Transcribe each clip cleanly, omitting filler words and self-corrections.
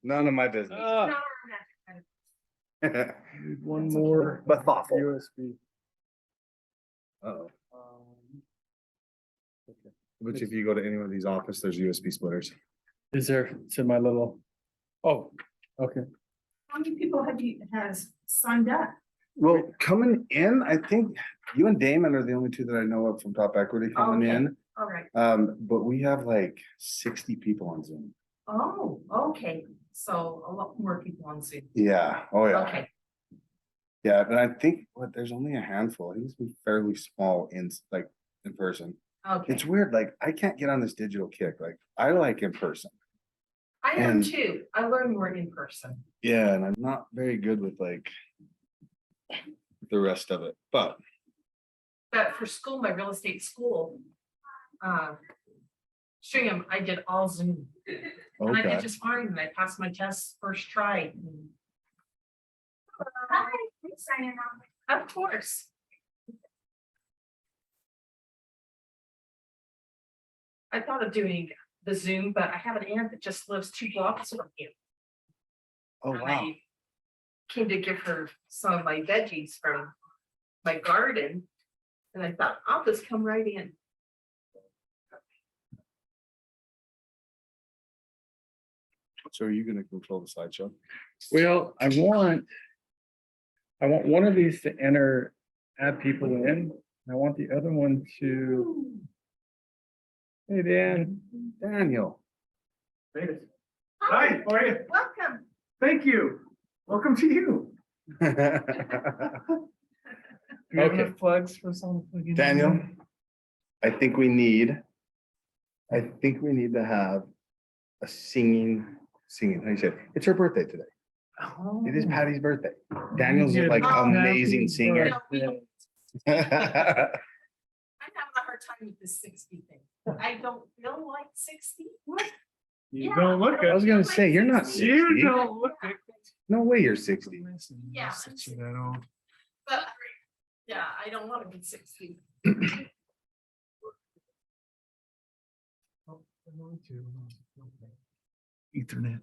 None of my business. Not our One more But thoughtful. USB. Uh-oh. Okay. Which if you go to any one of these offices, there's USB splitters. Is there to my little? Oh, okay. How many people has signed up? Well, coming in, I think you and Damon are the only two that I know of from Top Equity coming Okay. in. All right. But we have like 60 people on Zoom. Oh, okay. So a lot more people on Zoom. Yeah, oh yeah. Okay. Yeah, but I think there's only a handful. I think it's fairly small in person. Okay. It's weird, like I can't get on this digital kick. Like I like in person. I am and- too. I learn more in person. Yeah, and I'm not very good with like the rest of it, but But for school, my real estate school, Stringham, I did all Zoom. And I okay. did just fine. And I passed my tests first try. Hi, thanks, signing off. Of course. I thought of doing the Zoom, but I have an aunt that just lives 2 blocks from here. Oh And wow. I came to give her some of my veggies from my garden. And I thought, I'll just come right in. So are you gonna control the slideshow? Well, I want one of these to enter, add people in. I want the other one to. Hey, Dan. Daniel. Hi, how are you? Welcome. Thank you. Welcome to you. Do you have Okay. enough plugs for some? Daniel, I think we need to have a singing, how you say it? It's her birthday today. It is Patty's birthday. Daniel's like amazing singer. No, we don't- I'm having a hard time with this 60 thing. I don't feel like 60. You Yeah. don't look I was it. gonna say, you're not 60. You don't look it. No way you're 60. Yeah. Such that old. But yeah, I don't want to be 60. Ethernet.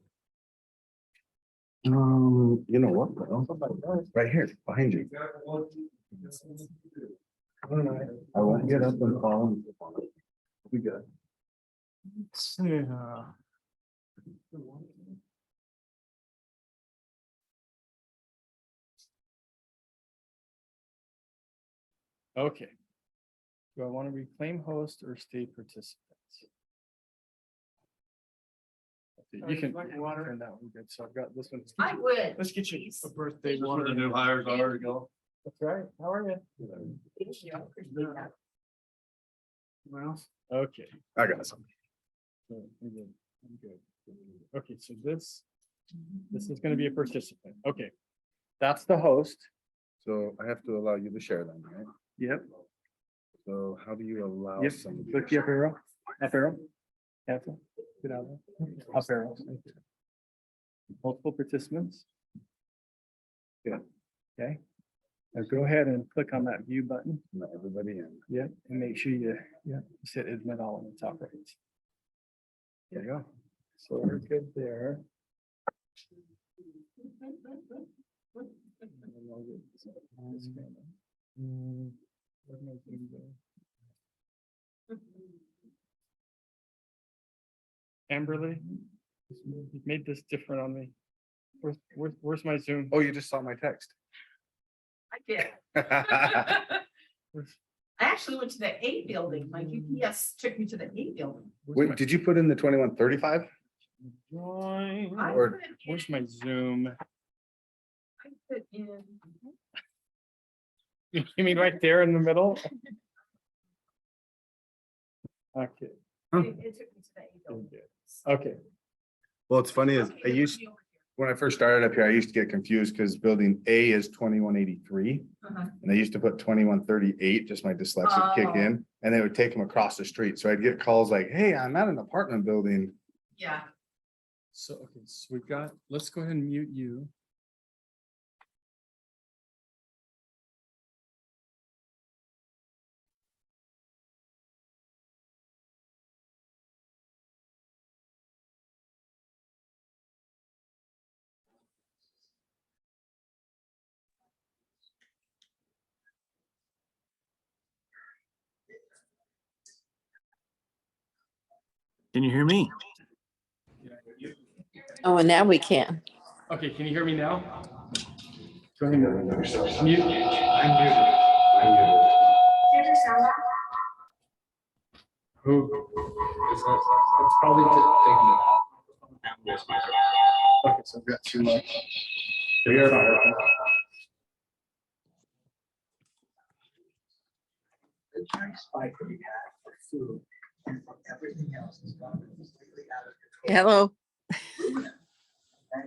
You know what? though? Right here, behind you. I won't get up and fall. We good. Yeah. Okay. Do I want to reclaim host or stay participants? Okay, you can turn that one good. So I've got this one. I would. Let's get you please. a birthday Where water. the new hires are to go. That's right. How are you? Thank you. I appreciate that. Anyone else? Okay. I got some. So, I'm good. I'm good. Okay, so this is gonna be a participant. Okay. That's the host. So I have to allow you to share them, right? Yep. So how do you allow Yep. somebody? Click the up arrow. Up arrow. Cancel. Get out of there. Up arrow. Multiple participants. Yeah. Okay. Now go ahead and click on that view button. Let everybody in. Yep, and make sure you, set admit all in the top right. There you go. So we're good there. And then I'll get this one. Where's my Zoom go? Amberly, you made this different on me. Where's my Zoom? Oh, you just saw my text. I did. Where's- I actually went to the A building. My UPS took me to the A building. where's Wait, did you put in the 2135? Join. I Or- put in- Where's my Zoom? I put in. You mean right there in the middle? Okay. It took me to the A building. Okay. Well, it's funny is Okay, I it used, would be over when I first started up here, I used to get confused because building A is 2183. here. Uh-huh. And I used to put 2138, just my dyslexia kick Oh. in, and they would take them across the street. So I'd get calls like, hey, I'm at an apartment building. Yeah. So, okay, so we've got, let's go ahead and mute you. Can you hear me? Oh, and now we can. Okay, can you hear me now? Go ahead. Mute. Here's your sound off. Who? It's probably taking. Okay, so I've got too much. We are not working. The giant spike that we had for food and for everything else has gone completely out of control. Hello. Aluminum, okay,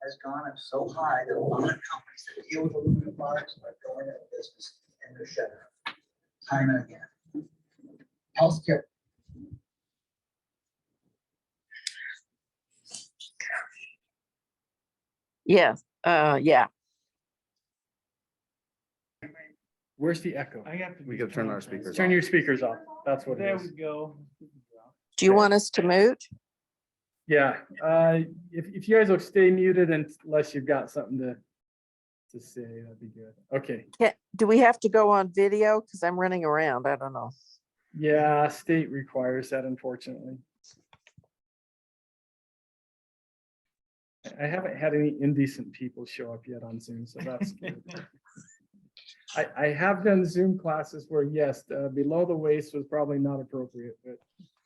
has gone up so high that a lot of companies that deal with aluminum products are going out of business and they're shut down. Time and again. Healthcare. Yeah, yeah. Where's the echo? I have to. We gotta turn our speakers Turn off. your speakers off. That's what it There is. we go. Do you want us to mute? Yeah, if you guys will stay muted unless you've got something to say, that'd be good. Okay, Do we have to go on video? Because I'm running around. I don't know. yeah, state requires that unfortunately. I haven't had any indecent people show up yet on Zoom, so that's good. I have done Zoom classes where, yes, below the waist was probably not appropriate, but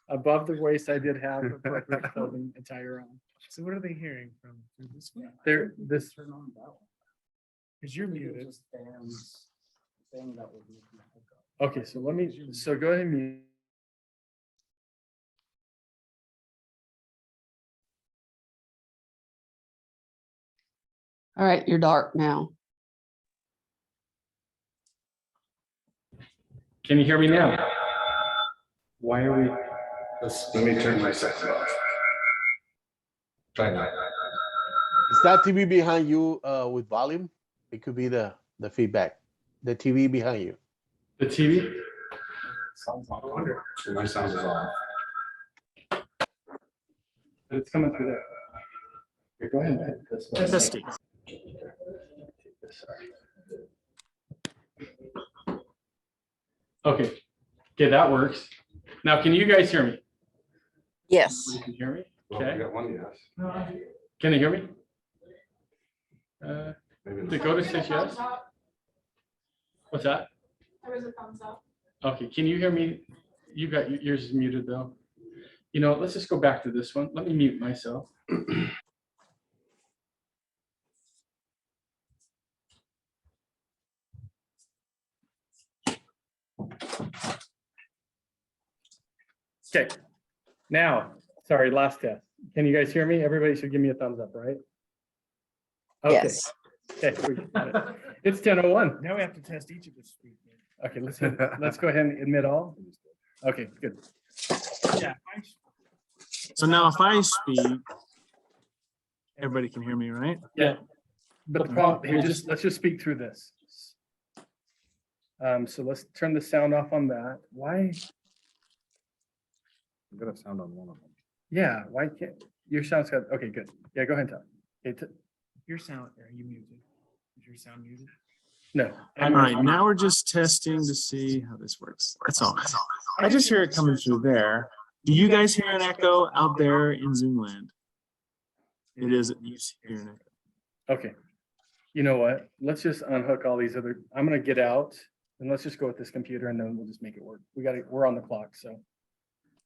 above the waist, I did have appropriate clothing attire on. So what are they hearing from through this one? There, this, Turn on that one. Because you're muted. Just fans saying that would be. okay, so let me, so go ahead and mute. All right, you're dark now. Can you hear me now? Why are we? Let me turn my section off. Try now. Is that TV behind you with volume? It could be the feedback, the TV behind you. The TV? My sound is off. It's coming through there. Okay, go ahead. and hit this one. Testing. Okay, okay, that works. Now, can you guys hear me? Yes. You can hear me? Well, we Okay, got one yes. can you hear me? Maybe not. Dakota says yes. What's that? There was a thumbs up. Okay, can you hear me? You got, yours is muted though. You know, let's just go back to this one. Let me mute myself. Okay, now, sorry, last test. Can you guys hear me? Everybody should give me a thumbs up, right? Okay, Yes. okay, we got it. It's 10:01. Now we have to test each of us. Okay, let's go ahead and admit all. Okay, good. Yeah. So now if I speak, everybody can hear me, right? Yeah. But the problem, here, let's just speak through this. So let's turn the sound off on that. Why? I'm gonna have sound on one of them. Yeah, why can't, your sound's got, okay, good. Yeah, go ahead, Tom. Okay, Your sound, are you muted? Is your sound muted? no. All right, now we're just testing to see how this works. That's all. I just hear it coming through there. Do you guys hear an echo out there in Zoom land? It is, you hear an echo. Okay. You know what? Let's just unhook all these other, I'm gonna get out and let's just go with this computer and then we'll just make it work. We're on the clock, so.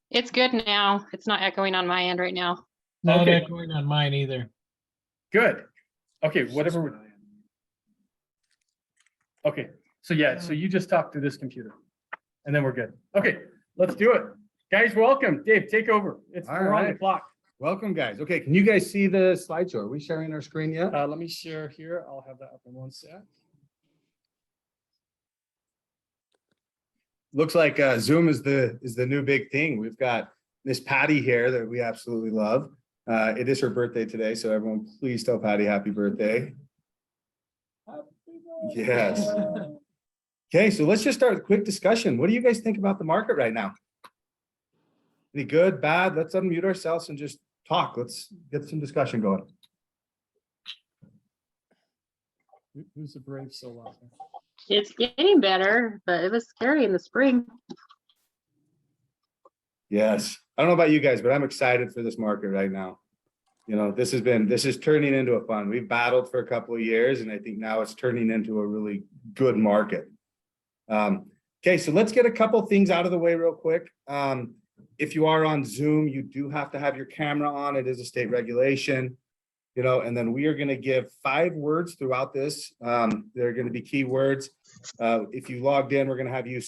It's good now. It's not echoing on my end right now. Not Okay. echoing on mine either. Good. Okay, whatever. Okay, so yeah, so you just talk to this computer and then we're good. Okay, let's do it. Guys, welcome. Dave, take over. All We're on the right. clock. Welcome, guys. Okay, can you guys see the slideshow? Are we sharing our screen yet? Let me share here. I'll have that up in one sec. Looks like Zoom is the new big thing. We've got Miss Patty here that we absolutely love. It is her birthday today, so everyone please tell Patty happy birthday. Yes. Okay, so let's just start with a quick discussion. What do you guys think about the market right now? Any good, bad? Let's unmute ourselves and just talk. Let's get some discussion going. Who's the brave soul out there? It's getting better, but it was scary in the spring. Yes. I don't know about you guys, but I'm excited for this market right now. You know, this is turning into a fun. We've battled for a couple of years and I think now it's turning into a really good market. Okay, so let's get a couple things out of the way real quick. If you are on Zoom, you do have to have your camera on. It is a state regulation. You know, and then we are going to give 5 words throughout this. They're going to be keywords. If you logged in, we're going to have you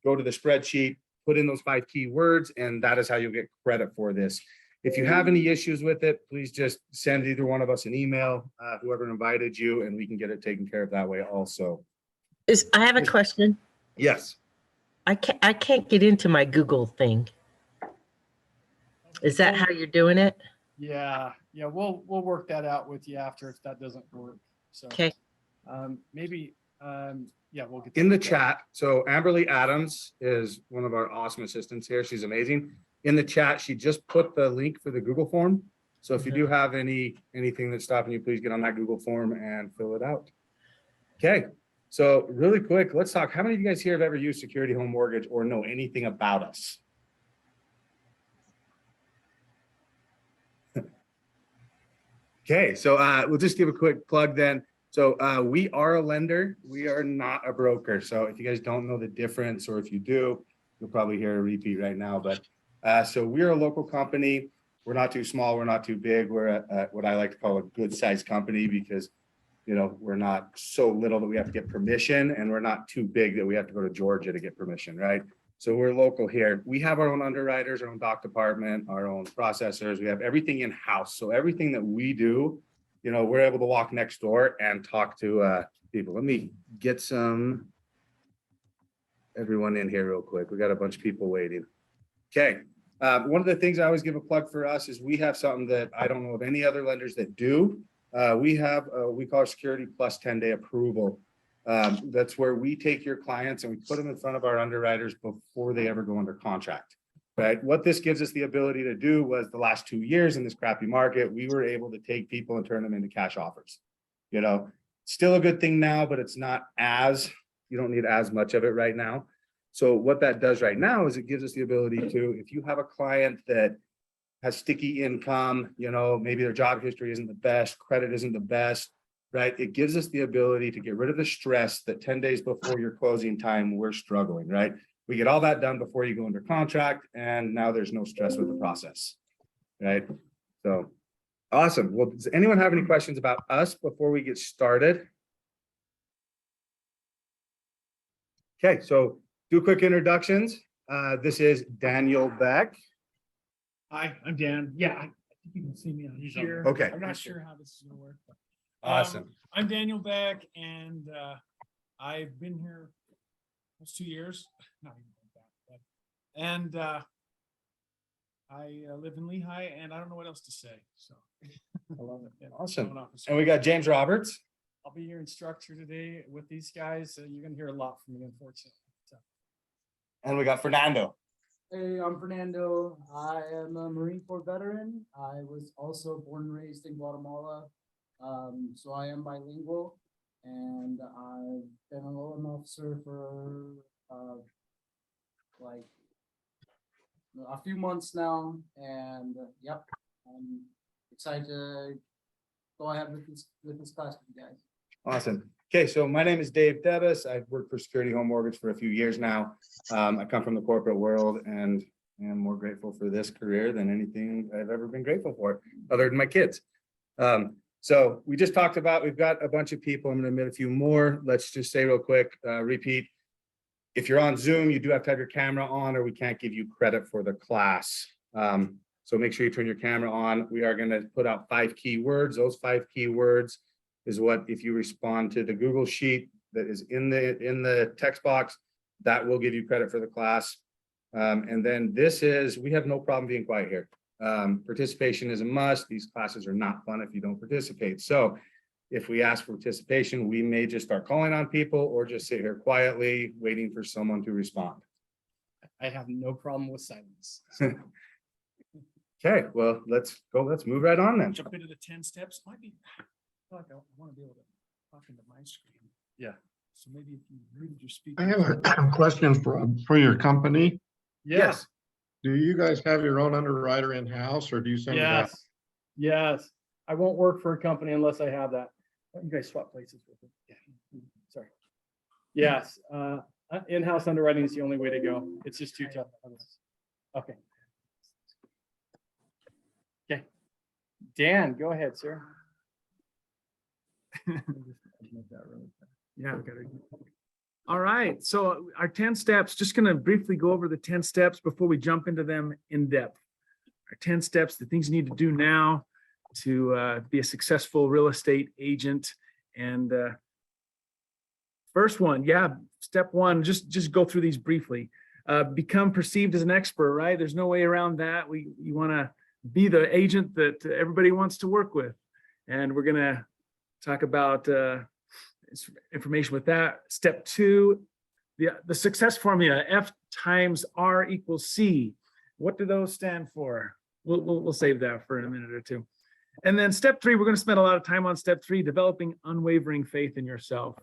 go to the spreadsheet, put in those 5 keywords, and that is how you'll get credit for this. If you have any issues with it, please just send either one of us an email, whoever invited you, and we can get it taken care of that way also. I have a question. Yes. I can't get into my Google thing. Is that how you're doing it? Yeah, we'll work that out with you after if that doesn't work. So, Okay. maybe, we'll get. In that the together. chat, so Amberly Adams is one of our awesome assistants here. She's amazing. In the chat, she just put the link for the Google form. So if you do have anything that's stopping you, please get on that Google form and fill it out. Okay, so really quick, let's talk. How many of you guys here have ever used Security Home Mortgage or know anything about us? Okay, so we'll just give a quick plug then. So we are a lender. We are not a broker. So if you guys don't know the difference, or if you do, you'll probably hear a repeat right now. But so we're a local company. We're not too small. We're not too big. We're what I like to call a good sized company because, you know, we're not so little that we have to get permission, and we're not too big that we have to go to Georgia to get permission, right? So we're local here. We have our own underwriters, our own doc department, our own processors. We have everything in-house. So everything that we do, you know, we're able to walk next door and talk to people. Let me get everyone in here real quick. We got a bunch of people waiting. Okay. One of the things I always give a plug for us is we have something that I don't know of any other lenders that do. We have, we call Security Plus 10-day approval. That's where we take your clients and we put them in front of our underwriters before they ever go under contract, right? What this gives us the ability to do was the last 2 years in this crappy market, we were able to take people and turn them into cash offers. You know, still a good thing now, but it's not you don't need as much of it right now. So what that does right now is it gives us the ability to, if you have a client that has sticky income, you know, maybe their job history isn't the best, credit isn't the best, right? It gives us the ability to get rid of the stress that 10 days before your closing time, we're struggling, right? We get all that done before you go under contract, and now there's no stress with the process, right? So awesome. Well, does anyone have any questions about us before we get started? Okay, so do quick introductions. This is Daniel Beck. Hi, I'm Dan. Yeah, I think you can see me on here. Okay. I'm not sure how this is gonna work. But, Awesome. I'm Daniel Beck, and I've been here almost 2 years. Not even like that, but and I live in Lehigh, and I don't know what else to say. So I love it. yeah, Awesome. phone officer. And we got James Roberts. I'll be here in structure today with these guys. You're gonna hear a lot from me, unfortunately. So. And we got Fernando. Hey, I'm Fernando. I am a Marine Corps veteran. I was also born and raised in Guatemala. So I am bilingual, and I've been a loan officer for like a few months now. And yep, I'm excited to go ahead with this class with you guys. Awesome. Okay, so my name is Dave Devis. I've worked for Security Home Mortgage for a few years now. I come from the corporate world and am more grateful for this career than anything I've ever been grateful for, other than my kids. So we just talked about, we've got a bunch of people. I'm going to admit a few more. Let's just say real quick, repeat. If you're on Zoom, you do have to have your camera on, or we can't give you credit for the class. So make sure you turn your camera on. We are going to put out 5 keywords. Those 5 keywords is what, if you respond to the Google sheet that is in the text box, that will give you credit for the class. And then we have no problem being quiet here. Participation is a must. These classes are not fun if you don't participate. So if we ask for participation, we may just start calling on people or just sit here quietly waiting for someone to respond. I have no problem with silence. Okay, well, let's go. Let's move right on then. Jump into the 10 steps. Might be. I feel like I want to be able to talk into my screen. Yeah. So maybe if you muted your speaker. I have a question for your company. Yes. Do you guys have your own underwriter in-house or do you send it out? Yes, yes. I won't work for a company unless I have that. Why don't you guys swap places with me? Yeah. Sorry. Yes, in-house underwriting is the only way to go. It's just too tough. Okay. Okay. Dan, go ahead, sir. Yeah, we gotta. All right, so our 10 steps, just gonna briefly go over the 10 steps before we jump into them in depth. Our 10 steps, the things you need to do now to be a successful real estate agent. And first one, yeah, step one, just go through these briefly. Become perceived as an expert, right? There's no way around that. You wanna be the agent that everybody wants to work with. And we're gonna talk about information with that. Step two, the success formula, F times R equals C. What do those stand for? We'll save that for a minute or two. And then step three, we're going to spend a lot of time on step three, developing unwavering faith in yourself.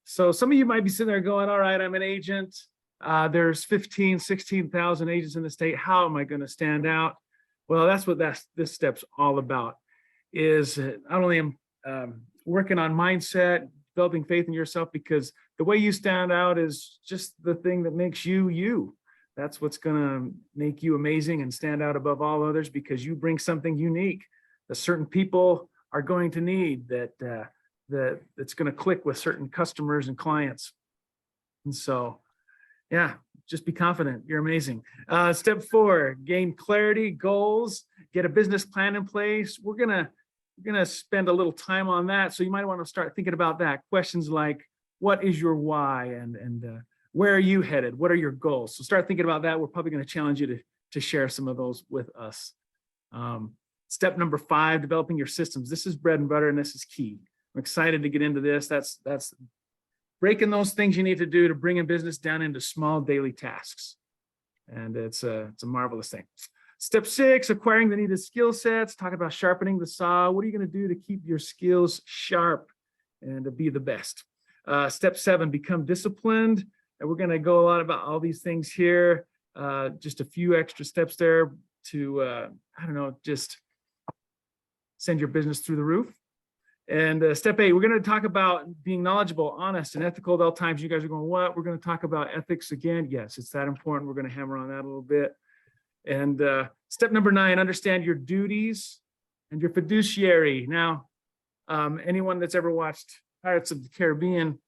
So some of you might be sitting there going, all right, I'm an agent. There's 15, 16,000 agents in the state. How am I going to stand out? Well, that's what this step's all about, is not only working on mindset, developing faith in yourself, because the way you stand out is just the thing that makes you you. That's what's going to make you amazing and stand out above all others, because you bring something unique that certain people are going to need, that's going to click with certain customers and clients. And so, yeah, just be confident. You're amazing. Step four, gain clarity, goals, get a business plan in place. We're gonna spend a little time on that. So you might want to start thinking about that. Questions like, what is your why, and where are you headed? What are your goals? So start thinking about that. We're probably going to challenge you to share some of those with us. Step number 5, developing your systems. This is bread and butter, and this is key. I'm excited to get into this. That's breaking those things you need to do to bring a business down into small daily tasks. And it's a marvelous thing. Step 6, acquiring the needed skill sets. Talk about sharpening the saw. What are you going to do to keep your skills sharp and to be the best? Step 7, become disciplined. And we're going to go a lot about all these things here. Just a few extra steps there to, I don't know, just send your business through the roof. And step 8, we're going to talk about being knowledgeable, honest, and ethical at all times. You guys are going, what? We're going to talk about ethics again. Yes, it's that important. We're going to hammer on that a little bit. And step number 9, understand your duties and your fiduciary. Now, anyone that's ever watched Pirates of the Caribbean,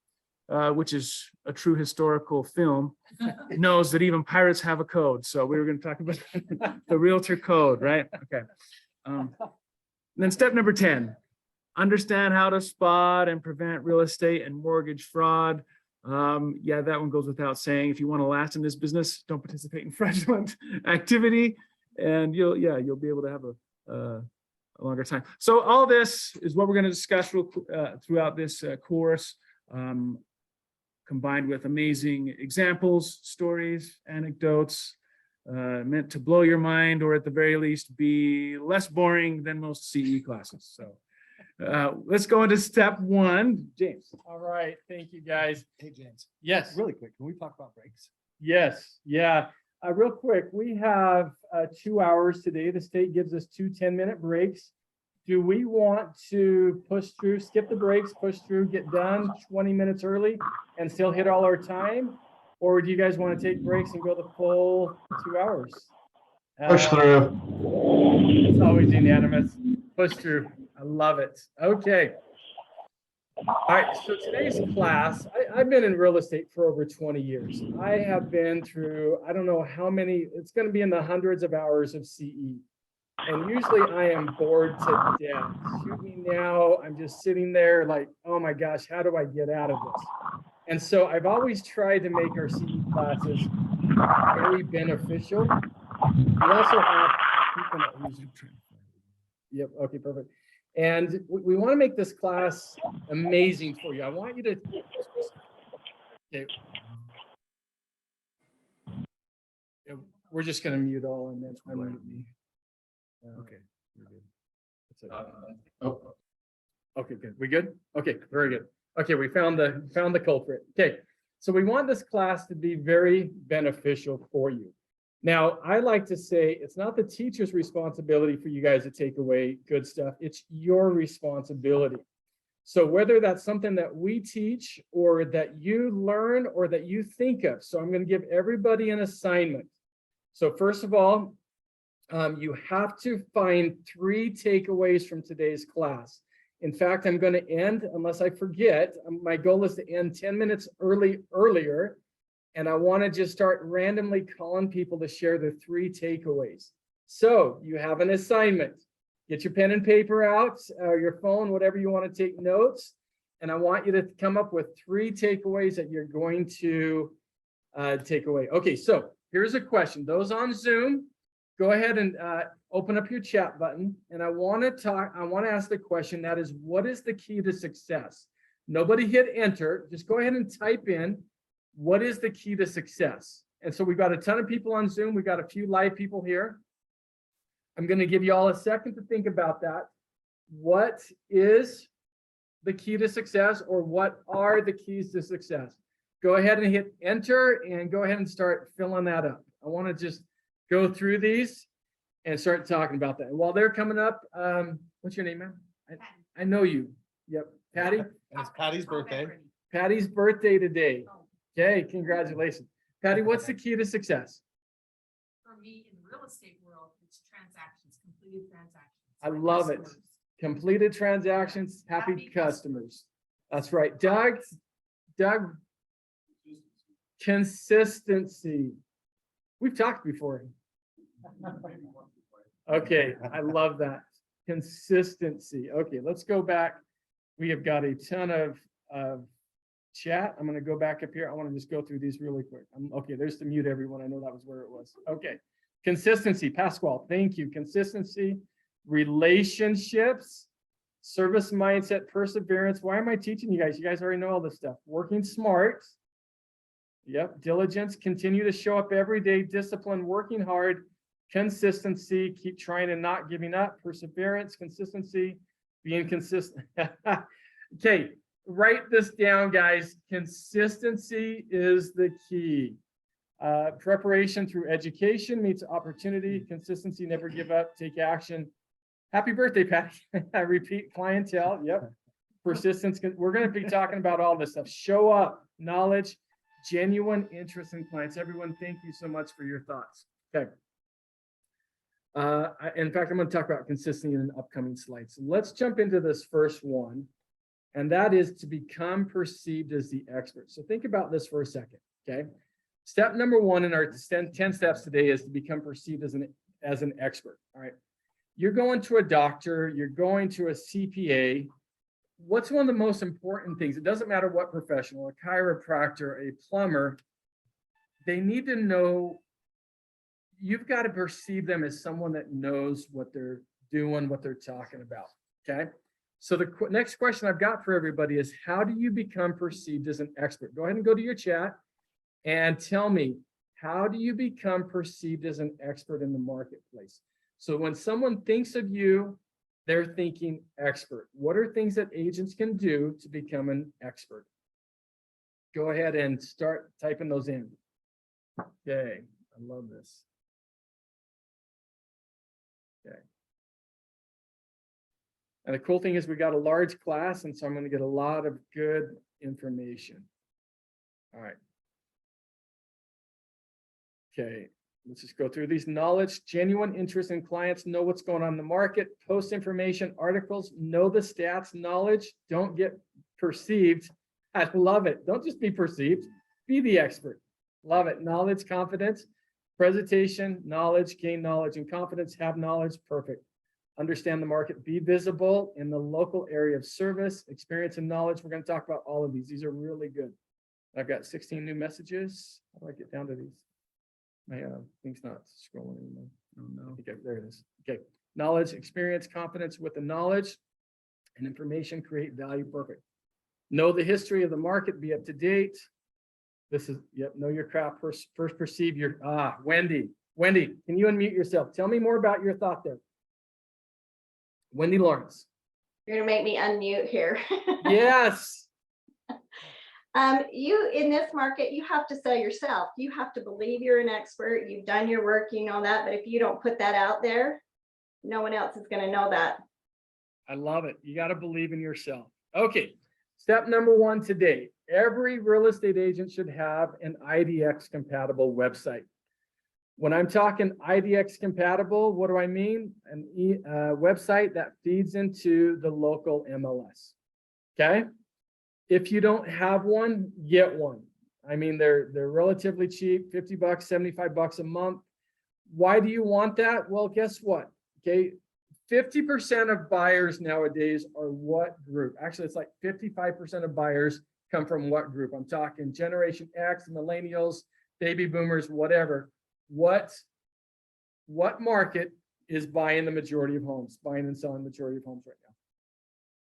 which is a true historical film, knows that even pirates have a code. So we were going to talk about the realtor code, right? Okay. Then step number 10, understand how to spot and prevent real estate and mortgage fraud. Yeah, that one goes without saying. If you want to last in this business, don't participate in fraudulent activity, and you'll be able to have a longer time. So all this is what we're going to discuss throughout this course, combined with amazing examples, stories, anecdotes, meant to blow your mind, or at the very least be less boring than most CE classes. So let's go into step 1. James. All right, thank you, guys. Hey, James. Yes. Really quick, can we talk about breaks? Yes, yeah. Real quick, we have 2 hours today. The state gives us 2 10-minute breaks. Do we want to push through, skip the breaks, push through, get done 20 minutes early and still hit all our time? Or do you guys want to take breaks and go the full 2 hours? Push through. It's always unanimous. Push through. I love it. Okay. All right, so today's class, I've been in real estate for over 20 years. I have been through, I don't know how many, it's going to be in the hundreds of hours of CE. And usually I am bored to death. Shoot me now. I'm just sitting there like, oh my gosh, how do I get out of this? And so I've always tried to make our CE classes very beneficial. We also have people that use it. Yep, okay, perfect. And we want to make this class amazing for you. I want you to, okay. Yeah, we're just going to mute all and then unmute me. Okay, we're good. Oh, okay, good. We good? Okay, very good. Okay, we found the culprit. Okay, so we want this class to be very beneficial for you. Now, I like to say, it's not the teacher's responsibility for you guys to take away good stuff. It's your responsibility. So whether that's something that we teach or that you learn or that you think of. So I'm going to give everybody an assignment. So first of all, you have to find 3 takeaways from today's class. In fact, I'm going to end, unless I forget, my goal is to end 10 minutes earlier. And I want to just start randomly calling people to share the 3 takeaways. So you have an assignment. Get your pen and paper out, your phone, whatever you want to take notes. And I want you to come up with 3 takeaways that you're going to take away. Okay, so here's a question. Those on Zoom, go ahead and open up your chat button. And I want to ask the question that is, what is the key to success? Nobody hit enter. Just go ahead and type in, what is the key to success? And so we've got a ton of people on Zoom. We've got a few live people here. I'm going to give you all a second to think about that. What is the key to success, or what are the keys to success? Go ahead and hit enter and go ahead and start filling that up. I want to just go through these and start talking about that. And while they're coming up, what's your name, man? I know you. Yep. Patty? It's Patty's birthday. Patty's birthday today. Okay, congratulations. Patty, what's the key to success? For me, in the real estate world, it's transactions, completed transactions. I love it. Completed transactions, happy customers. That's right. Doug, consistency. We've talked before. Okay, I love that. Consistency. Okay, let's go back. We have got a ton of chat. I'm going to go back up here. I want to just go through these really quick. Okay, there's to mute everyone. I know that was where it was. Okay. Consistency, Pasquale, thank you. Consistency, relationships, service mindset, perseverance. Why am I teaching you guys? You guys already know all this stuff. Working smart. Yep. Diligence, continue to show up every day. Discipline, working hard. Consistency, keep trying and not giving up. Perseverance, consistency, being consistent. Okay. Write this down, guys. Consistency is the key. Preparation through education meets opportunity. Consistency, never give up, take action. Happy birthday, Patty. Repeat clientele. Yep. Persistence. We're going to be talking about all this stuff. Show up, knowledge, genuine interest in clients. Everyone, thank you so much for your thoughts. Okay. In fact, I'm going to talk about consistency in an upcoming slide. So let's jump into this first one. And that is to become perceived as the expert. So think about this for a second, okay? Step number 1 in our 10 steps today is to become perceived as an expert, all right? You're going to a doctor, you're going to a CPA. What's one of the most important things? It doesn't matter what professional, a chiropractor, a plumber, they need to know, you've got to perceive them as someone that knows what they're doing, what they're talking about, okay? So the next question I've got for everybody is, how do you become perceived as an expert? Go ahead and go to your chat and tell me, how do you become perceived as an expert in the marketplace? So when someone thinks of you, they're thinking expert. What are things that agents can do to become an expert? Go ahead and start typing those in. Okay, I love this. Okay. And the cool thing is we got a large class, and so I'm going to get a lot of good information. All right. Okay, let's just go through these. Knowledge, genuine interest in clients, know what's going on in the market, post information, articles, know the stats, knowledge, don't get perceived. I love it. Don't just be perceived, be the expert. Love it. Knowledge, confidence, presentation, knowledge, gain knowledge and confidence, have knowledge, perfect. Understand the market, be visible in the local area of service, experience and knowledge. We're going to talk about all of these. These are really good. I've got 16 new messages. How do I get down to these? My thing's not scrolling anymore. Oh, no. Okay, there it is. Okay. Knowledge, experience, confidence with the knowledge and information, create value. Perfect. Know the history of the market, be up to date. This is, yep, know your craft, first perceive your, Wendy. Wendy, can you unmute yourself? Tell me more about your thought there. Wendy Lawrence. You're gonna make me unmute here. Yes. You, in this market, you have to sell yourself. You have to believe you're an expert. You've done your work, you know that, but if you don't put that out there, no one else is gonna know that. I love it. You got to believe in yourself. Okay. Step number one today, every real estate agent should have an IDX compatible website. When I'm talking IDX compatible, what do I mean? A website that feeds into the local MLS. Okay. If you don't have one, get one. I mean, they're relatively cheap, $50, $75 a month. Why do you want that? Well, guess what? Okay. 50% of buyers nowadays are what group? Actually, it's like 55% of buyers come from what group? I'm talking Generation X, millennials, baby boomers, whatever. What market is buying the majority of homes, buying and selling the majority of homes right now?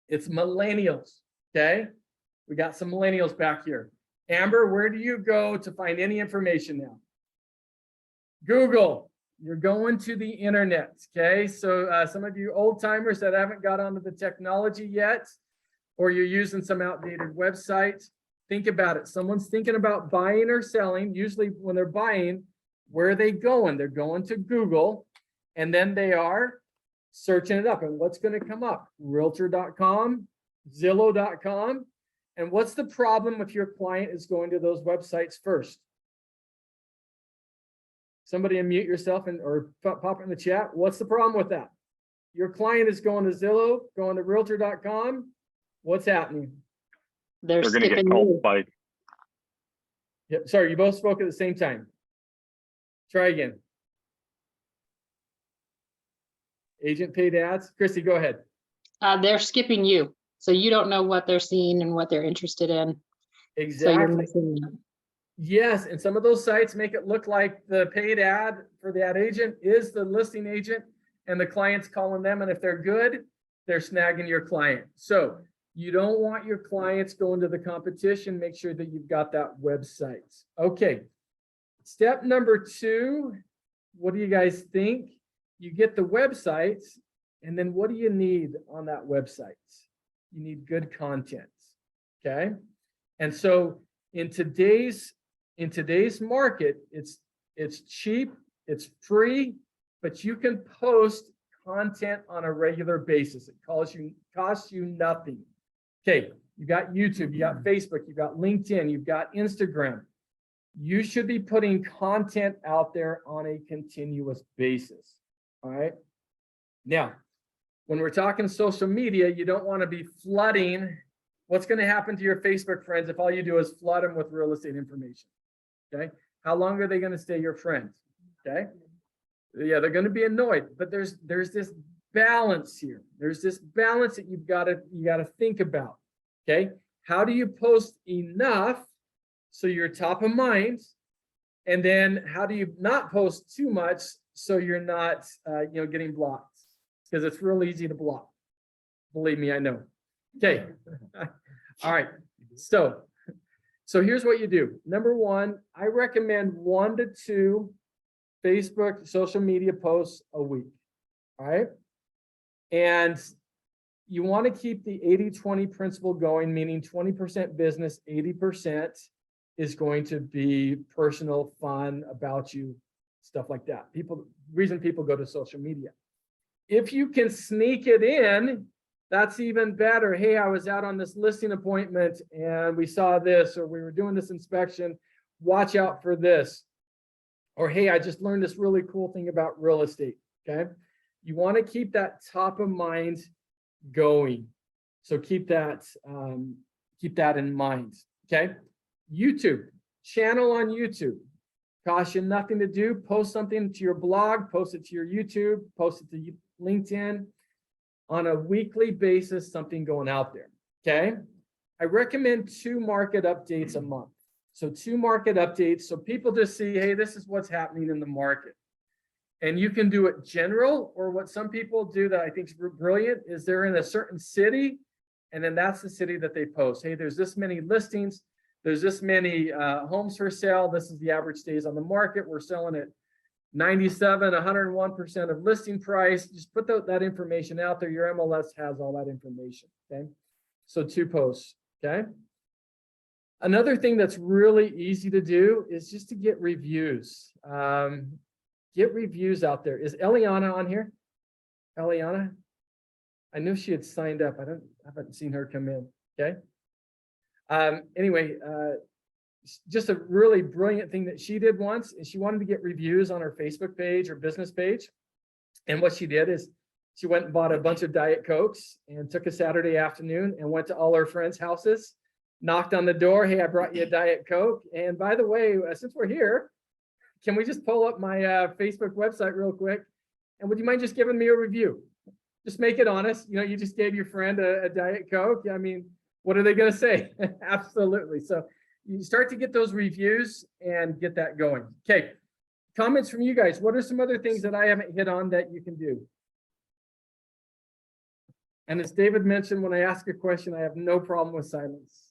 It's millennials. Okay. We got some millennials back here. Amber, where do you go to find any information now? Google. You're going to the internet. Okay. So some of you old timers that haven't got onto the technology yet, or you're using some outdated website, think about it. Someone's thinking about buying or selling. Usually when they're buying, where are they going? They're going to Google, and then they are searching it up. And what's going to come up? Realtor.com, Zillow.com. And what's the problem if your client is going to those websites first? Somebody unmute yourself or pop in the chat. What's the problem with that? Your client is going to Zillow, going to Realtor.com. What's happening? They're They're gonna get skipping called you. by, Yep. Sorry, you both spoke at the same time. Try again. Agent paid ads. Christy, go ahead. They're skipping you. So you don't know what they're seeing and what they're interested in. So you're Exactly. missing out. Yes, and some of those sites make it look like the paid ad for the ad agent is the listing agent and the client's calling them. And if they're good, they're snagging your client. So you don't want your clients going to the competition. Make sure that you've got that website. Okay. Step number 2, what do you guys think? You get the website, and then what do you need on that website? You need good content. Okay. And so in today's market, it's cheap, it's free, but you can post content on a regular basis. It costs you nothing. Okay, you got YouTube, you got Facebook, you got LinkedIn, you've got Instagram. You should be putting content out there on a continuous basis. All right. Now, when we're talking social media, you don't want to be flooding. What's going to happen to your Facebook friends if all you do is flood them with real estate information? Okay. How long are they going to stay your friends? Okay. Yeah, they're going to be annoyed, but there's this balance here. There's this balance that you got to think about. Okay. How do you post enough so you're top of mind? And then how do you not post too much so you're not getting blocked? Because it's real easy to block. Believe me, I know. Okay. All right. So here's what you do. Number 1, I recommend 1 to 2 Facebook social media posts a week. All right. And you want to keep the 80-20 principle going, meaning 20% business, 80% is going to be personal, fun, about you, stuff like that. Reason people go to social media. If you can sneak it in, that's even better. Hey, I was out on this listing appointment and we saw this, or we were doing this inspection. Watch out for this. Or, hey, I just learned this really cool thing about real estate. Okay. You want to keep that top of mind going. So keep that in mind. Okay. YouTube, channel on YouTube. Costs you nothing to do. Post something to your blog, post it to your YouTube, post it to LinkedIn. On a weekly basis, something going out there. Okay. I recommend 2 market updates a month. So 2 market updates. So people just see, hey, this is what's happening in the market. And you can do it general, or what some people do that I think is brilliant is they're in a certain city, and then that's the city that they post. Hey, there's this many listings. There's this many homes for sale. This is the average days on the market. We're selling at 97, 101% of listing price. Just put that information out there. Your MLS has all that information. Okay. So 2 posts. Okay. Another thing that's really easy to do is just to get reviews. Get reviews out there. Is Eliana on here? Eliana? I knew she had signed up. I haven't seen her come in. Okay. Anyway, just a really brilliant thing that she did once, is she wanted to get reviews on her Facebook page or business page. And what she did is she went and bought a bunch of Diet Cokes and took a Saturday afternoon and went to all her friends' houses, knocked on the door. Hey, I brought you a Diet Coke. And by the way, since we're here, can we just pull up my Facebook website real quick? And would you mind just giving me a review? Just make it honest. You know, you just gave your friend a Diet Coke. I mean, what are they going to say? Absolutely. So you start to get those reviews and get that going. Okay. Comments from you guys. What are some other things that I haven't hit on that you can do? And as David mentioned, when I ask a question, I have no problem with silence.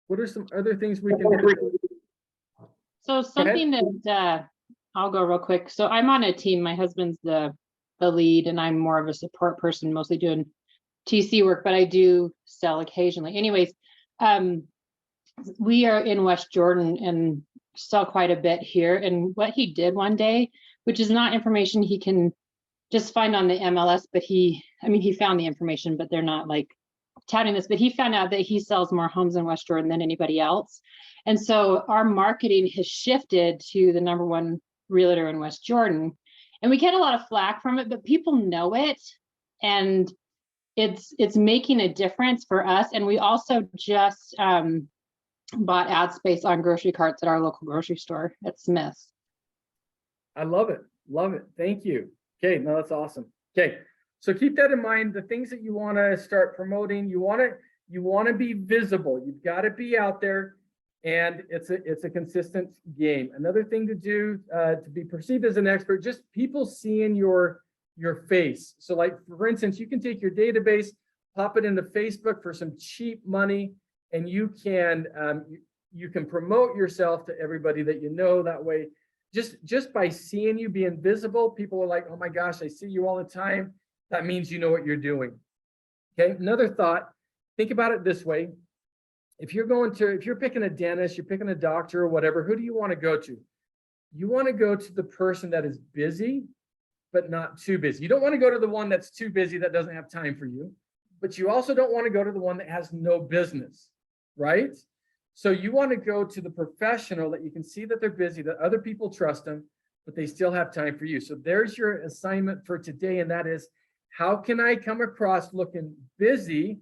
What are some other things we can do? So something that I'll go real quick. So I'm on a team. My husband's the lead, and I'm more of a support person, mostly doing TC work, but I do sell occasionally. Anyways, we are in West Jordan and sell quite a bit here. And what he did one day, which is not information he can just find on the MLS, but he found the information, but they're not like touting this, but he found out that he sells more homes in West Jordan than anybody else. And so our marketing has shifted to the #1 realtor in West Jordan. And we get a lot of flack from it, but people know it. And it's making a difference for us. And we also just bought ad space on grocery carts at our local grocery store at Smith's. I love it. Love it. Thank you. Okay, no, that's awesome. Okay, so keep that in mind. The things that you want to start promoting, you want to be visible. You've got to be out there, and it's a consistent game. Another thing to do to be perceived as an expert, just people seeing your face. So like, for instance, you can take your database, pop it into Facebook for some cheap money, and you can promote yourself to everybody that you know. That way, just by seeing you being visible, people are like, oh my gosh, I see you all the time. That means you know what you're doing. Okay, another thought, think about it this way. If you're picking a dentist, you're picking a doctor or whatever, who do you want to go to? You want to go to the person that is busy, but not too busy. You don't want to go to the one that's too busy that doesn't have time for you, but you also don't want to go to the one that has no business, right? So you want to go to the professional that you can see that they're busy, that other people trust them, but they still have time for you. So there's your assignment for today, and that is, how can I come across looking busy,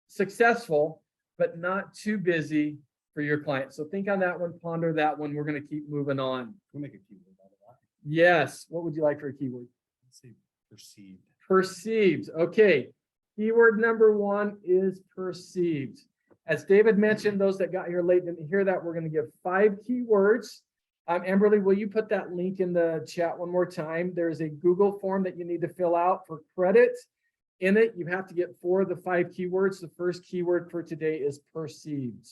successful, but not too busy for your client? So think on that one, ponder that one. We're going to keep moving on. We'll make a keyword out of that. Yes. What would you like for a keyword? Let's say perceived. Perceived. Okay. Keyword #1 is perceived. As David mentioned, those that got here late didn't hear that. We're going to give 5 keywords. Amberly, will you put that link in the chat one more time? There's a Google form that you need to fill out for credit. In it, you have to get 4 of the 5 keywords. The first keyword for today is perceived.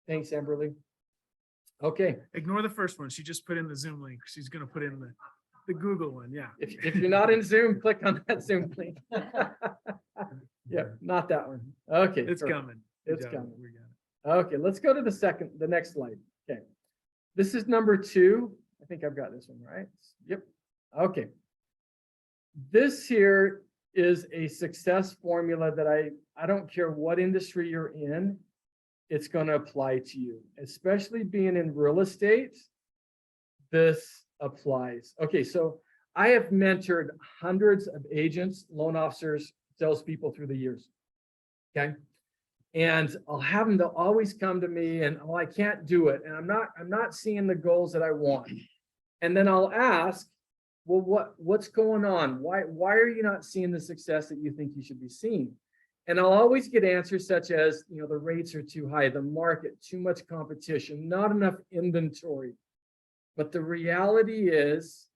Thanks, Amberly. Okay. Ignore the first one. She just put in the Zoom link. She's going to put in the Google one. Yeah. If you're not in Zoom, click on that Zoom link. Yeah, not that one. Okay. It's perfect. coming. It's We got it. coming. We got it. Okay, let's go to the next slide. Okay. This is #2. I think I've got this one right. Yep. Okay. This here is a success formula that I don't care what industry you're in, it's going to apply to you, especially being in real estate. This applies. Okay, so I have mentored hundreds of agents, loan officers, salespeople through the years. Okay. And I'll have them, they'll always come to me and, oh, I can't do it. And I'm not seeing the goals that I want. And then I'll ask, well, what's going on? Why are you not seeing the success that you think you should be seeing? And I'll always get answers such as, you know, the rates are too high, the market, too much competition, not enough inventory. But the reality is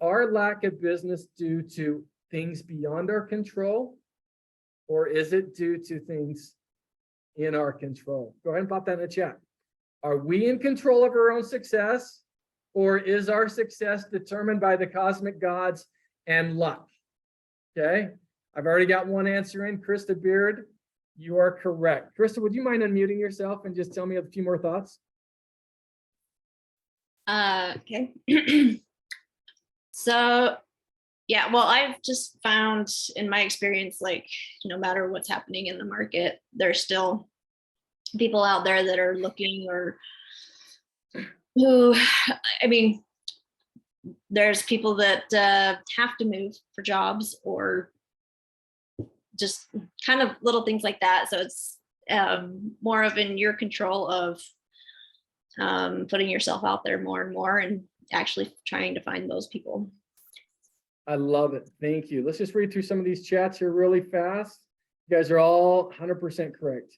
our lack of business due to things beyond our control? Or is it due to things in our control? Go ahead and pop that in the chat. Are we in control of our own success? or is our success determined by the cosmic gods and luck? Okay, I've already got one answer in. Krista Beard, you are correct. Krista, would you mind unmuting yourself and just tell me a few more thoughts? Okay. So, yeah, well, I've just found in my experience, like, no matter what's happening in the market, there's still people out there that are looking or who, I mean, there's people that have to move for jobs or just kind of little things like that. So it's more of in your control of putting yourself out there more and more and actually trying to find those people. I love it. Thank you. Let's just read through some of these chats here really fast. You guys are all 100% correct.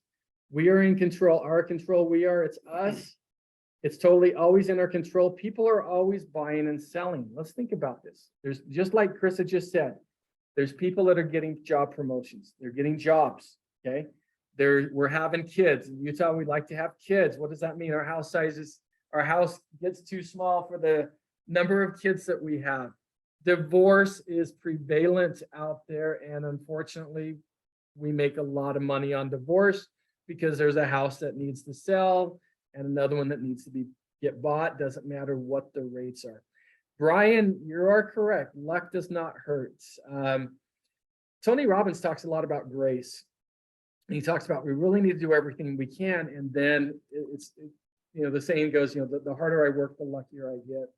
We are in control. Our control, we are. It's us. It's totally always in our control. People are always buying and selling. Let's think about this. There's, just like Krista just said, there's people that are getting job promotions. They're getting jobs. Okay. We're having kids. In Utah, we'd like to have kids. What does that mean? Our house gets too small for the number of kids that we have. Divorce is prevalent out there, and unfortunately, we make a lot of money on divorce because there's a house that needs to sell and another one that needs to get bought. Doesn't matter what the rates are. Brian, you are correct. Luck does not hurt. Tony Robbins talks a lot about grace. And he talks about we really need to do everything we can, and then the saying goes, the harder I work, the luckier I get.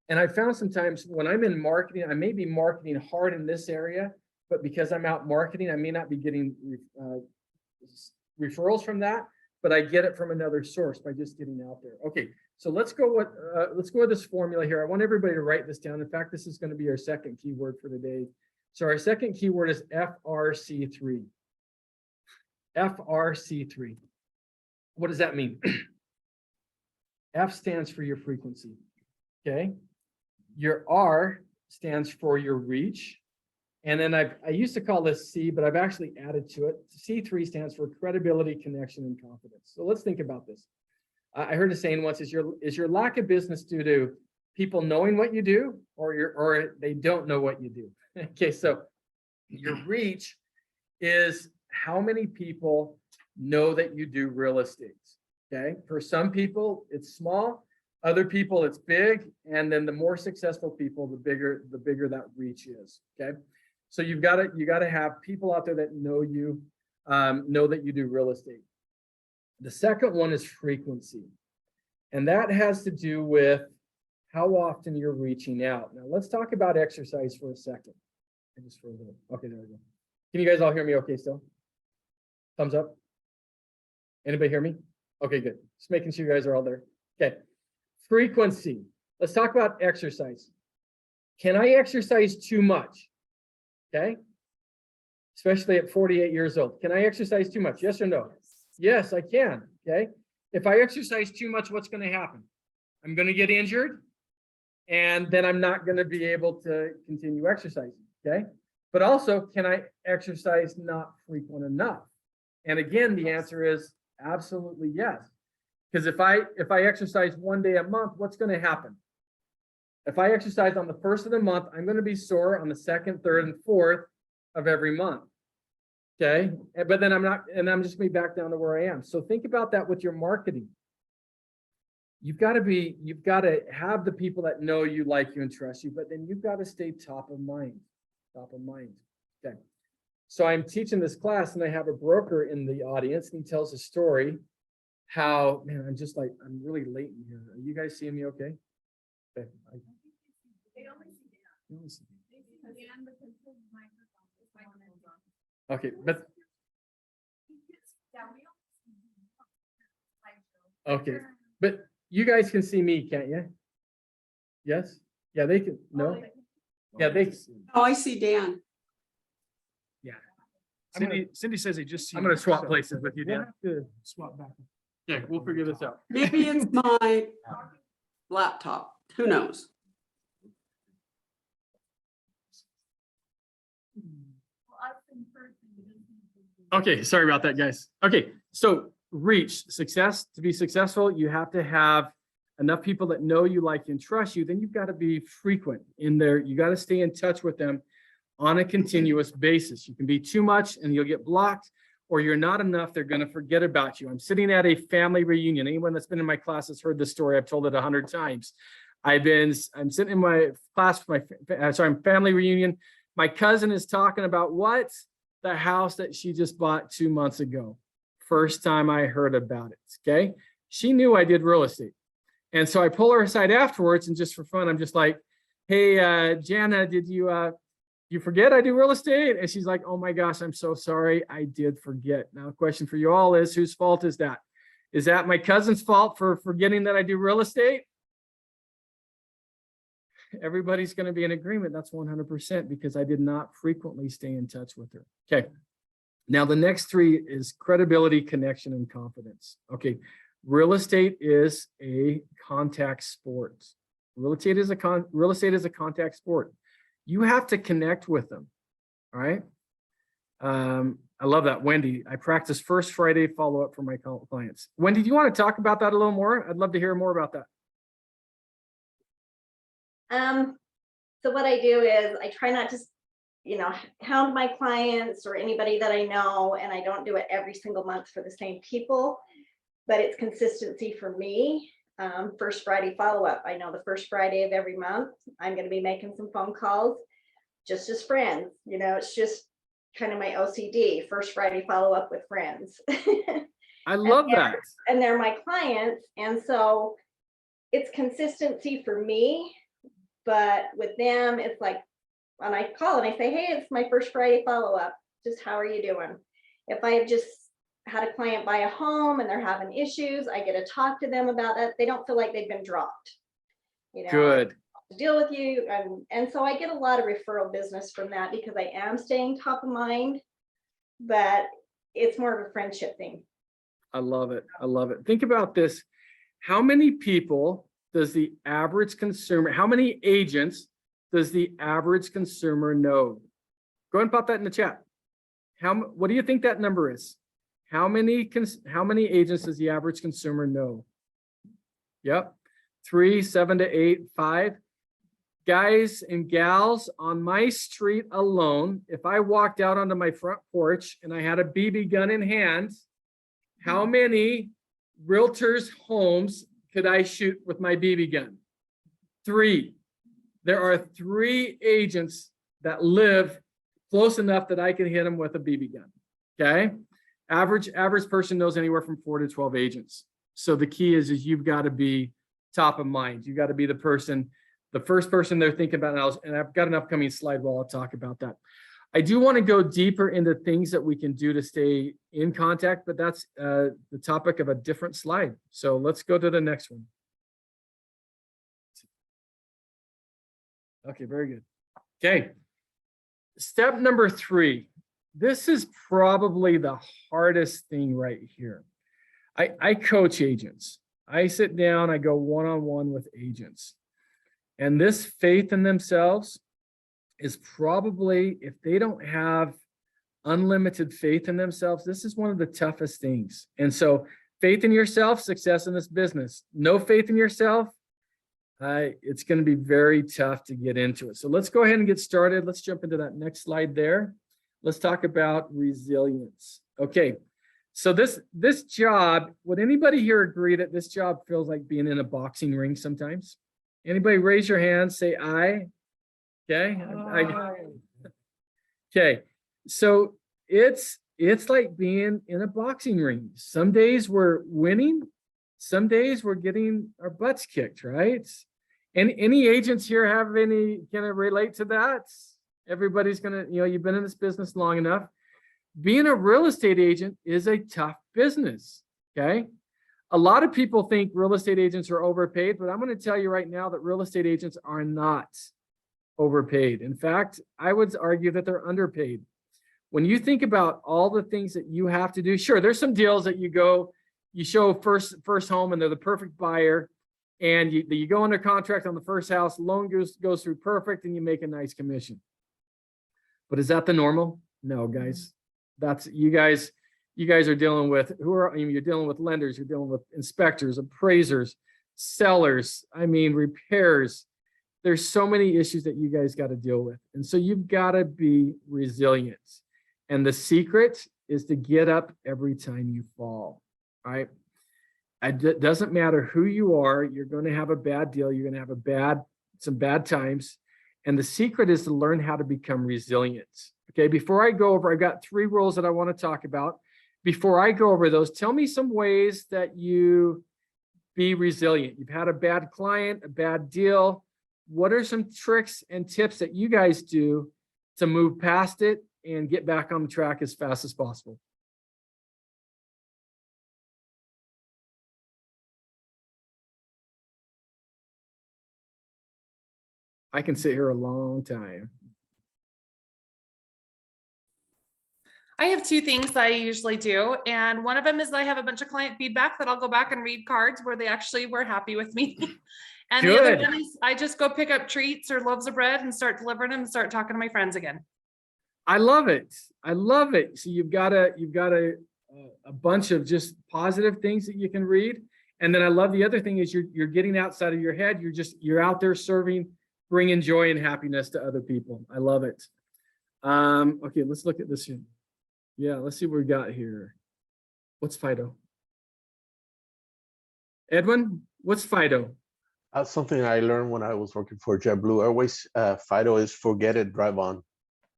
And I found sometimes when I'm in marketing, I may be marketing hard in this area, but because I'm out marketing, I may not be getting referrals from that, but I get it from another source by just getting out there. Okay, so let's go with this formula here. I want everybody to write this down. In fact, this is going to be our second keyword for today. So our second keyword is FRC3. FRC3. What does that mean? F stands for your frequency. Okay. Your R stands for your reach. And then I used to call this C, but I've actually added to it. C3 stands for credibility, connection, and confidence. So let's think about this. I heard a saying once, is your lack of business due to people knowing what you do, or they don't know what you do? Okay, so your reach is how many people know that you do real estate. Okay, for some people it's small, other people it's big, and then the more successful people, the bigger that reach is. Okay, so you got to have people out there that know you, know that you do real estate. The second one is frequency, and that has to do with how often you're reaching out. Now let's talk about exercise for a second. Just for a little. Okay, there we go. Can you guys all hear me okay still? Thumbs up. Anybody hear me? Okay, good. Just making sure you guys are all there. Okay. Frequency. Let's talk about exercise. Can I exercise too much? Okay. Especially at 48 years old. Can I exercise too much? Yes or no? Yes, I can. Okay. If I exercise too much, what's going to happen? I'm going to get injured, and then I'm not going to be able to continue exercising. Okay. But also, can I exercise not frequent enough? And again, the answer is absolutely yes. Because if I exercise one day a month, what's going to happen? If I exercise on the first of the month, I'm going to be sore on the second, third, and fourth of every month. Okay. But then I'm not, and I'm just going to be back down to where I am. So think about that with your marketing. You've got to have the people that know you, like you, and trust you, but then you've got to stay top of mind. Top of mind. Okay. So I'm teaching this class, and I have a broker in the audience, and he tells a story how, man, I'm really late in here. Are you guys seeing me okay? Okay. Okay, but okay, but you guys can see me, can't you? Yes? Yeah, they can. No? Yeah, they. Oh, I see Dan. Yeah. Cindy says they just. I'm gonna swap places with you, We'll Dan. have to swap back. Yeah, we'll figure this out. Maybe it's my laptop. Who knows? Okay, sorry about that, guys. Okay, so reach, success. To be successful, you have to have enough people that know you, like, and trust you, then you've got to be frequent in there. You got to stay in touch with them on a continuous basis. You can be too much and you'll get blocked, or you're not enough, they're going to forget about you. I'm sitting at a family reunion. Anyone that's been in my class has heard this story. I've told it 100 times. I'm sitting in my class with family reunion. My cousin is talking about what? The house that she just bought 2 months ago. First time I heard about it, okay? She knew I did real estate. And so I pull her aside afterwards, and just for fun, I'm just like, hey, Jana, did you forget I do real estate? And she's like, oh my gosh, I'm so sorry. I did forget. Now, the question for you all is, whose fault is that? Is that my cousin's fault for forgetting that I do real estate? Everybody's going to be in agreement. That's 100%, because I did not frequently stay in touch with her. Okay. Now, the next three is credibility, connection, and confidence. Okay. Real estate is a contact sport. Real estate is a contact sport. You have to connect with them. All right. I love that. Wendy, I practice first Friday follow-up for my clients. Wendy, do you want to talk about that a little more? I'd love to hear more about that. So what I do is I try not to, hound my clients or anybody that I know, and I don't do it every single month for the same people, but it's consistency for me. First Friday follow-up. I know the first Friday of every month, I'm going to be making some phone calls just as friends. It's just kind of my OCD, first Friday follow-up with friends. I love that. And they're my clients. And so it's consistency for me. But with them, it's like when I call and I say, hey, it's my first Friday follow-up. Just how are you doing? If I have just had a client buy a home and they're having issues, I get to talk to them about that. They don't feel like they've been dropped. Good. Deal with you. And so I get a lot of referral business from that, because I am staying top of mind, but it's more of a friendship thing. I love it. I love it. Think about this. How many people does the average consumer, how many agents does the average consumer know? Go ahead and pop that in the chat. What do you think that number is? How many agents does the average consumer know? Yep. 3, 7 to 8, 5. Guys and gals, on my street alone, if I walked out onto my front porch and I had a BB gun in hand, how many realtors' homes could I shoot with my BB gun? 3. There are 3 agents that live close enough that I can hit them with a BB gun. Okay. Average person knows anywhere from 4 to 12 agents. So the key is you've got to be top of mind. You got to be the first person they're thinking about. And I've got an upcoming slide where I'll talk about that. I do want to go deeper into things that we can do to stay in contact, but that's the topic of a different slide. So let's go to the next one. Okay, very good. Okay. Step number 3. This is probably the hardest thing right here. I coach agents. I sit down, I go one-on-one with agents. And this faith in themselves is probably, if they don't have unlimited faith in themselves, this is one of the toughest things. And so faith in yourself, success in this business. No faith in yourself, it's going to be very tough to get into it. So let's go ahead and get started. Let's jump into that next slide there. Let's talk about resilience. Okay, so this job, would anybody here agree that this job feels like being in a boxing ring sometimes? Anybody raise your hand, say aye. Okay. Okay. So it's like being in a boxing ring. Some days we're winning, some days we're getting our butts kicked, right? And any agents here can relate to that? Everybody's gonna, you've been in this business long enough. Being a real estate agent is a tough business. Okay. A lot of people think real estate agents are overpaid, but I'm going to tell you right now that real estate agents are not overpaid. In fact, I would argue that they're underpaid. When you think about all the things that you have to do, sure, there's some deals that you show first home and they're the perfect buyer, and you go under contract on the first house, loan goes through perfect, and you make a nice commission. But is that the normal? No, guys. That's you guys are dealing with you're dealing with lenders, you're dealing with inspectors, appraisers, sellers, I mean, repairs. There's so many issues that you guys got to deal with. And so you've got to be resilient. And the secret is to get up every time you fall, right? It doesn't matter who you are, you're going to have a bad deal, you're going to have some bad times. And the secret is to learn how to become resilient. Okay, before I go over, I've got 3 rules that I want to talk about. Before I go over those, tell me some ways that you be resilient. You've had a bad client, a bad deal. What are some tricks and tips that you guys do to move past it and get back on the track as fast as possible? I can sit here a long time. I have 2 things that I usually do. And one of them is I have a bunch of client feedback that I'll go back and read cards where they actually were happy with me. And the other Good. one is I just go pick up treats or loaves of bread and start delivering them and start talking to my friends again. I love it. I love it. So you've got a bunch of just positive things that you can read. And then I love the other thing is you're getting outside of your head. You're out there serving, bringing joy and happiness to other people. I love it. Okay, let's look at this here. Yeah, let's see what we got here. What's Fido? Edwin, what's Fido? That's something I learned when I was working for JetBlue Airways. FIDO is forget it, drive on.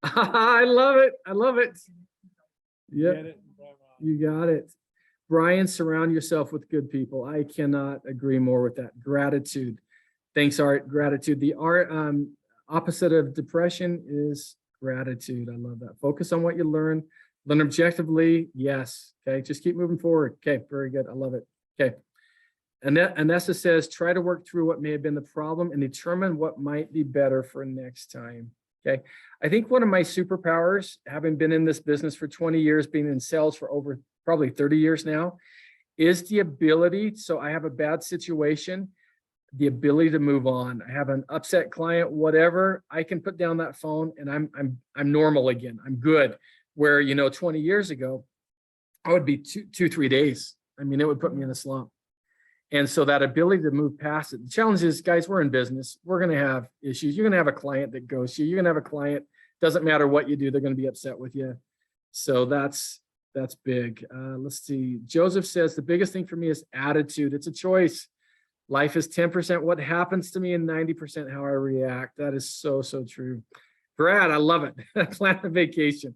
I love it. I love it. Yep, Get it? you got it. Brian, surround yourself with good people. I cannot agree more with that. Gratitude. Thanks, Art. Gratitude. The opposite of depression is gratitude. I love that. Focus on what you learn. Learn objectively. Yes. Okay. Just keep moving forward. Okay. Very good. I love it. Okay. Anessa says, try to work through what may have been the problem and determine what might be better for next time. Okay. I think one of my superpowers, having been in this business for 20 years, being in sales for over probably 30 years now, is the ability. So I have a bad situation, the ability to move on. I have an upset client, whatever, I can put down that phone and I'm normal again. I'm good. Where, 20 years ago, I would be two, 3 days. I mean, it would put me in a slump. And so that ability to move past it. The challenge is, guys, we're in business. We're going to have issues. You're going to have a client that ghosts you. You're going to have a client, doesn't matter what you do, they're going to be upset with you. So that's big. Let's see. Joseph says, the biggest thing for me is attitude. It's a choice. Life is 10% what happens to me and 90% how I react. That is so, so true. Brad, I love it. Plan a vacation.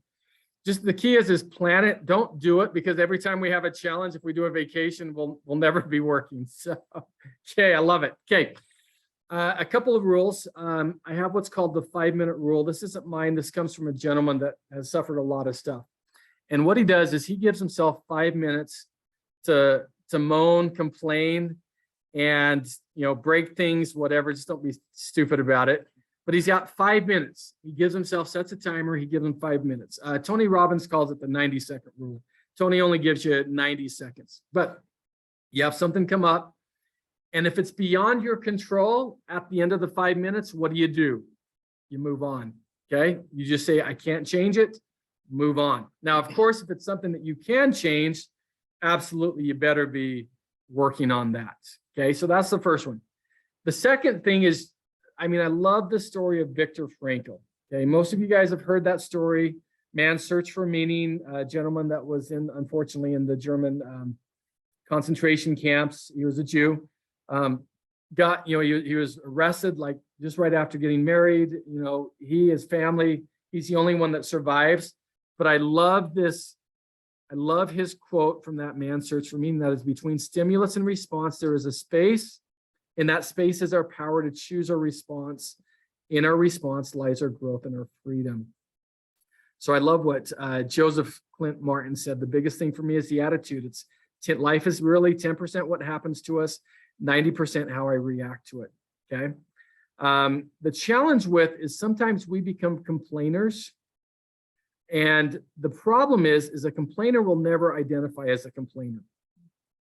Just the key is plan it. Don't do it, because every time we have a challenge, if we do a vacation, we'll never be working. So, okay, I love it. Okay, a couple of rules. I have what's called the 5-minute rule. This isn't mine. This comes from a gentleman that has suffered a lot of stuff. And what he does is he gives himself 5 minutes to moan, complain, and break things, whatever. Just don't be stupid about it. But he's got 5 minutes. He gives himself, sets a timer. He gives him 5 minutes. Tony Robbins calls it the 90-second rule. Tony only gives you 90 seconds. But you have something come up, and if it's beyond your control at the end of the 5 minutes, what do? You move on. Okay. You just say, I can't change it. Move on. Now, of course, if it's something that you can change, absolutely, you better be working on that. Okay. So that's the first one. The second thing is, I love the story of Viktor Frankl. Okay, most of you guys have heard that story. Man's search for meaning. A gentleman that was unfortunately in the German concentration camps. He was a Jew. He was arrested like just right after getting married. His family. He's the only one that survives. But I love this. I love his quote from that Man's Search for Meaning. That is, between stimulus and response, there is a space. In that space is our power to choose our response. In our response lies our growth and our freedom. So I love what Joseph Clint Martin said. The biggest thing for me is the attitude. Life is really 10% what happens to us, 90% how I react to it. Okay. The challenge is sometimes we become complainers. And the problem is a complainer will never identify as a complainer.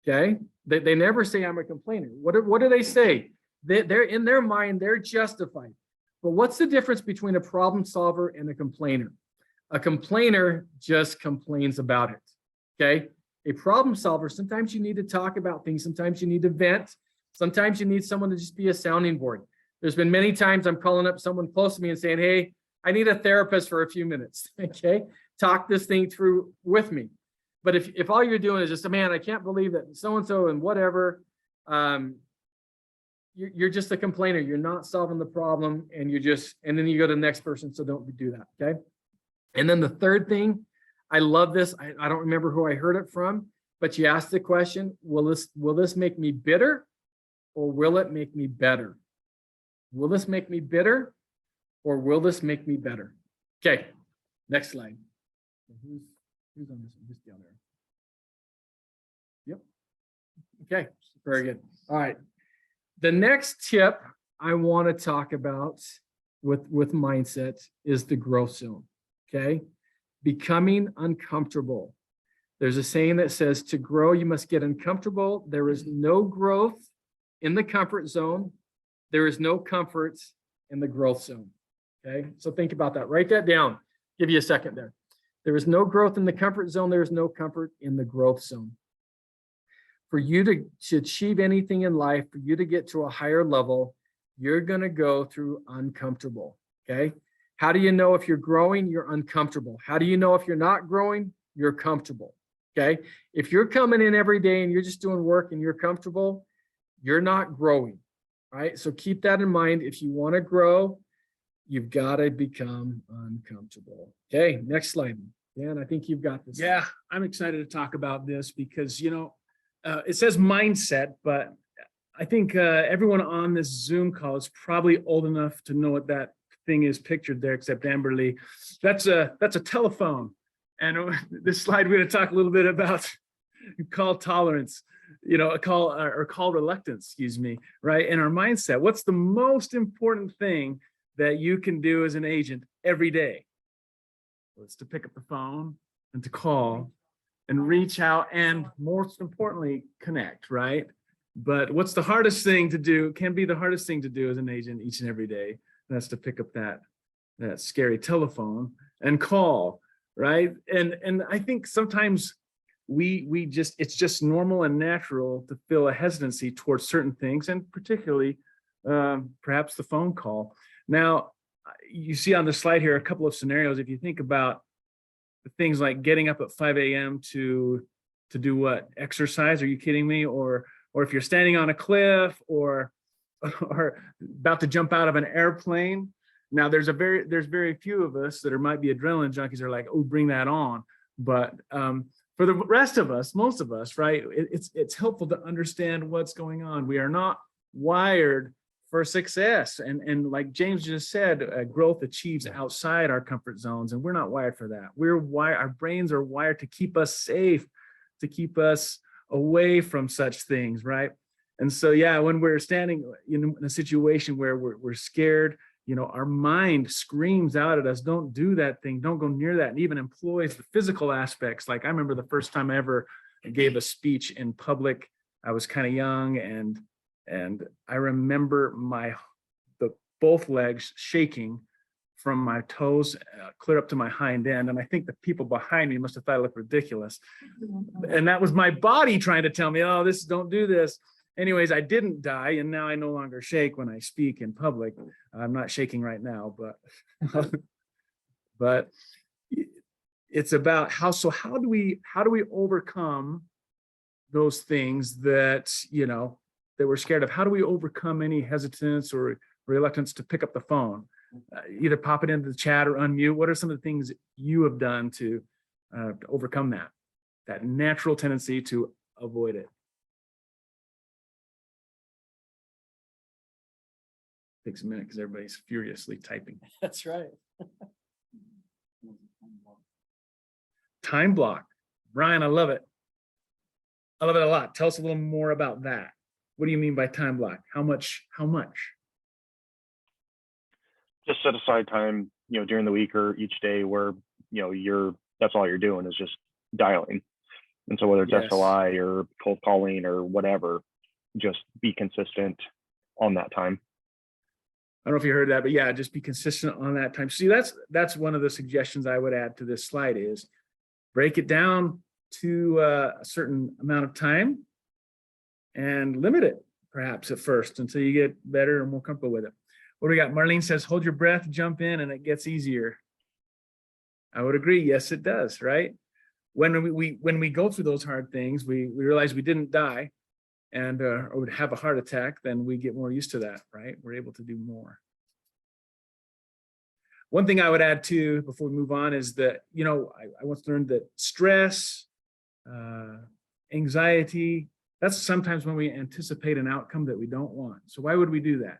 Okay, they never say I'm a complainer. What do they say? They're in their mind, they're justified. But what's the difference between a problem solver and a complainer? A complainer just complains about it. Okay, a problem solver, sometimes you need to talk about things, sometimes you need to vent, Sometimes you need someone to just be a sounding board. There's been many times I'm calling up someone close to me and saying, hey, I need a therapist for a few minutes, okay? Talk this thing through with me. But if all you're doing is just, man, I can't believe that so-and-so and whatever, you're just a complainer. You're not solving the problem, and and then you go to the next person. So don't do that, okay? And then the third thing, I love this. I don't remember who I heard it from, but you asked the question, will this make me bitter, or will it make me better? Will this make me bitter, or will this make me better? Okay, next slide. Who's on this one? Just down there. Yep. Okay, very good. All right. The next tip I want to talk about with mindset is the growth zone. Okay. Becoming uncomfortable. There's a saying that says, to grow, you must get uncomfortable. There is no growth in the comfort zone. There is no comfort in the growth zone. Okay. So think about that. Write that down. Give you a second there. There is no growth in the comfort zone. There is no comfort in the growth zone. For you to achieve anything in life, for you to get to a higher level, you're going to go through uncomfortable. Okay. How do you know if you're growing? You're uncomfortable. How do you know if you're not growing? You're comfortable. Okay. If you're coming in every day and you're just doing work and you're comfortable, you're not growing. Right. So keep that in mind. If you want to grow, you've got to become uncomfortable. Okay. Next slide. Dan, I think you've got this. Yeah, I'm excited to talk about this because, it says mindset, but I think everyone on this Zoom call is probably old enough to know what that thing is pictured there, except Amberly. That's a telephone. And this slide, we're going to talk a little bit about call tolerance, a call reluctance, excuse me, right? And our mindset. What's the most important thing that you can do as an agent every day? Well, it's to pick up the phone and to call and reach out and, most importantly, connect, right? But what's the hardest thing to do, can be the hardest thing to do as an agent each and every day. That's to pick up that scary telephone and call, right? And I think sometimes it's just normal and natural to feel a hesitancy towards certain things, and particularly perhaps the phone call. Now, you see on the slide here a couple of scenarios. If you think about things like getting up at 5 a.m. to do what? Exercise? Are you kidding me? Or if you're standing on a cliff or about to jump out of an airplane. Now there's very few of us that might be adrenaline junkies are like, oh, bring that on. But for the rest of us, most of us, right, it's helpful to understand what's going on. We are not wired for success. And like James just said, growth achieves outside our comfort zones, and we're not wired for that. Our brains are wired to keep us safe, to keep us away from such things, right? And so, yeah, when we're standing in a situation where we're scared, our mind screams out at us, don't do that thing, don't go near that, and even employs the physical aspects. Like I remember the first time I ever gave a speech in public, I was kind of young, and I remember both legs shaking from my toes clear up to my hind end. And I think the people behind me must have thought I looked ridiculous. And that was my body trying to tell me, oh, don't do this. Anyways, I didn't die, and now I no longer shake when I speak in public. I'm not shaking right now, but it's about how do we overcome those things that that we're scared of? How do we overcome any hesitance or reluctance to pick up the phone? Either pop it into the chat or unmute. What are some of the things you have done to overcome that natural tendency to avoid it? Takes a minute because everybody's furiously typing. That's right. Time block. Brian, I love it. I love it a lot. Tell us a little more about that. What do you mean by time block? How much? Just set aside time, during the week or each day where, that's all you're doing is just dialing. And so whether it's SLI or cold calling or whatever, just be consistent on that time. I don't know if you heard that, but yeah, just be consistent on that time. See, that's one of the suggestions I would add to this slide is break it down to a certain amount of time and limit it. perhaps at first, until you get better and more comfortable with it. What do we got? Marlene says, hold your breath, jump in, and it gets easier. I would agree. Yes, it does, right? When we go through those hard things, we realize we didn't die and or would have a heart attack, then we get more used to that, right? We're able to do more. One thing I would add too, before we move on, is that, you know, I once learned that stress, anxiety, that's sometimes when we anticipate an outcome that we don't want. So why would we do that?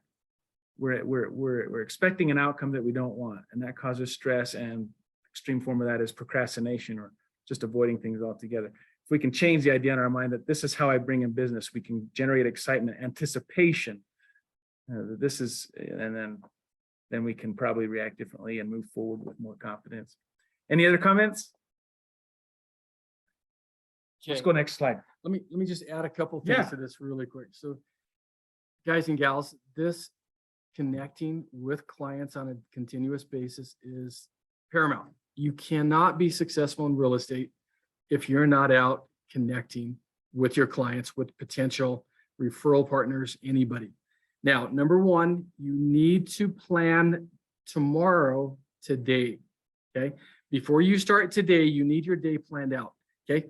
We're expecting an outcome that we don't want, and that causes stress, and extreme form of that is procrastination or just avoiding things altogether. If we can change the idea in our mind that this is how I bring in business, we can generate excitement, anticipation. This is, and then we can probably react differently and move forward with more confidence. Any other comments? Let's go next slide. Let me just add a couple Yeah. things to this really quick. So guys and gals, this connecting with clients on a continuous basis is paramount. You cannot be successful in real estate if you're not out connecting with your clients, with potential referral partners, anybody. Now, number one, you need to plan tomorrow, today, okay? Before you start today, you need your day planned out, okay?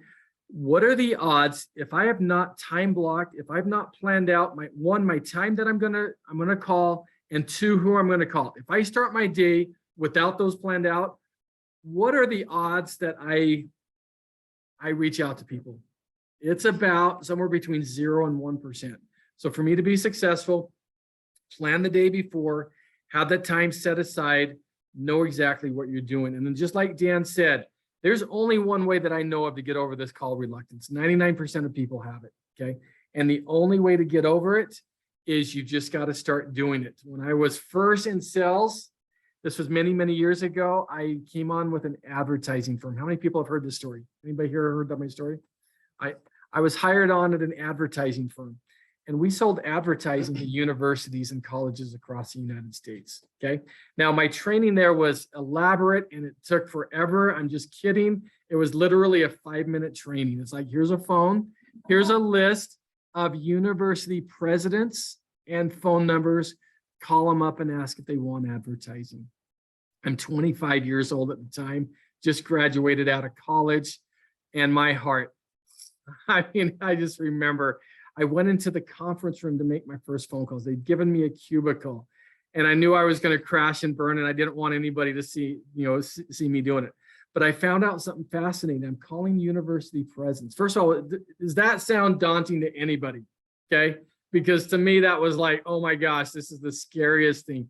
What are the odds if I have not time blocked, if I've not planned out my time that I'm gonna call, and two, who I'm gonna call? If I start my day without those planned out, what are the odds that I reach out to people? It's about somewhere between 0 and 1%. So for me to be successful, plan the day before, have that time set aside, know exactly what you're doing. And then just like Dan said, there's only one way that I know of to get over this call reluctance. 99% of people have it, okay? And the only way to get over it is you just got to start doing it. When I was first in sales, this was many, many years ago, I came on with an advertising firm. How many people have heard this story? Anybody here heard that my story? I was hired on at an advertising firm, and we sold advertising to universities and colleges across the United States, okay? Now, my training there was elaborate and it took forever. I'm just kidding. It was literally a 5-minute training. It's like, here's a phone, here's a list of university presidents and phone numbers. Call them up and ask if they want advertising. I'm 25 years old at the time, just graduated out of college, and my heart, I mean, I just remember I went into the conference room to make my first phone calls. They'd given me a cubicle, and I knew I was going to crash and burn, and I didn't want anybody to see me doing it. But I found out something fascinating. I'm calling university presidents. First of all, does that sound daunting to anybody? Okay. Because to me, that was like, oh my gosh, this is the scariest thing.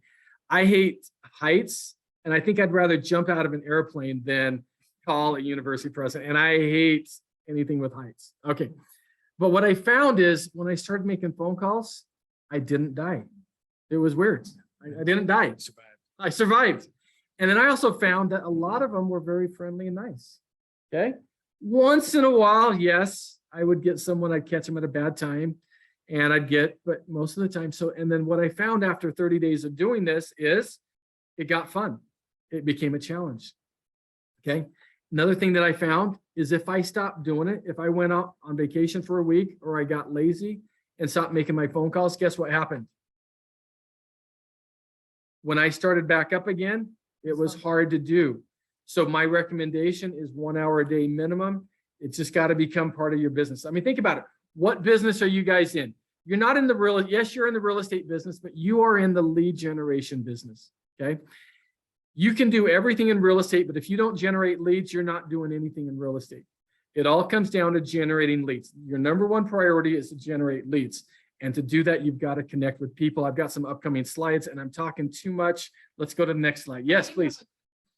I hate heights, and I think I'd rather jump out of an airplane than call a university president. And I hate anything with heights. Okay. But what I found is when I started making phone calls, I didn't die. It was weird. I didn't die. I survived. And then I also found that a lot of them were very friendly and nice. Okay. Once in a while, yes, I would get someone, I'd catch them at a bad time. And but most of the time. So, and then what I found after 30 days of doing this is it got fun. It became a challenge. Okay. Another thing that I found is if I stopped doing it, if I went out on vacation for a week or I got lazy and stopped making my phone calls, guess what happened? When I started back up again, it was hard to do. So my recommendation is 1 hour a day minimum. It's just got to become part of your business. I mean, think about it. What business are you guys in? You're not in the yes, you're in the real estate business, but you are in the lead generation business, okay? You can do everything in real estate, but if you don't generate leads, you're not doing anything in real estate. It all comes down to generating leads. Your number one priority is to generate leads. And to do that, you've got to connect with people. I've got some upcoming slides and I'm talking too much. Let's go to the next slide. Yes, please.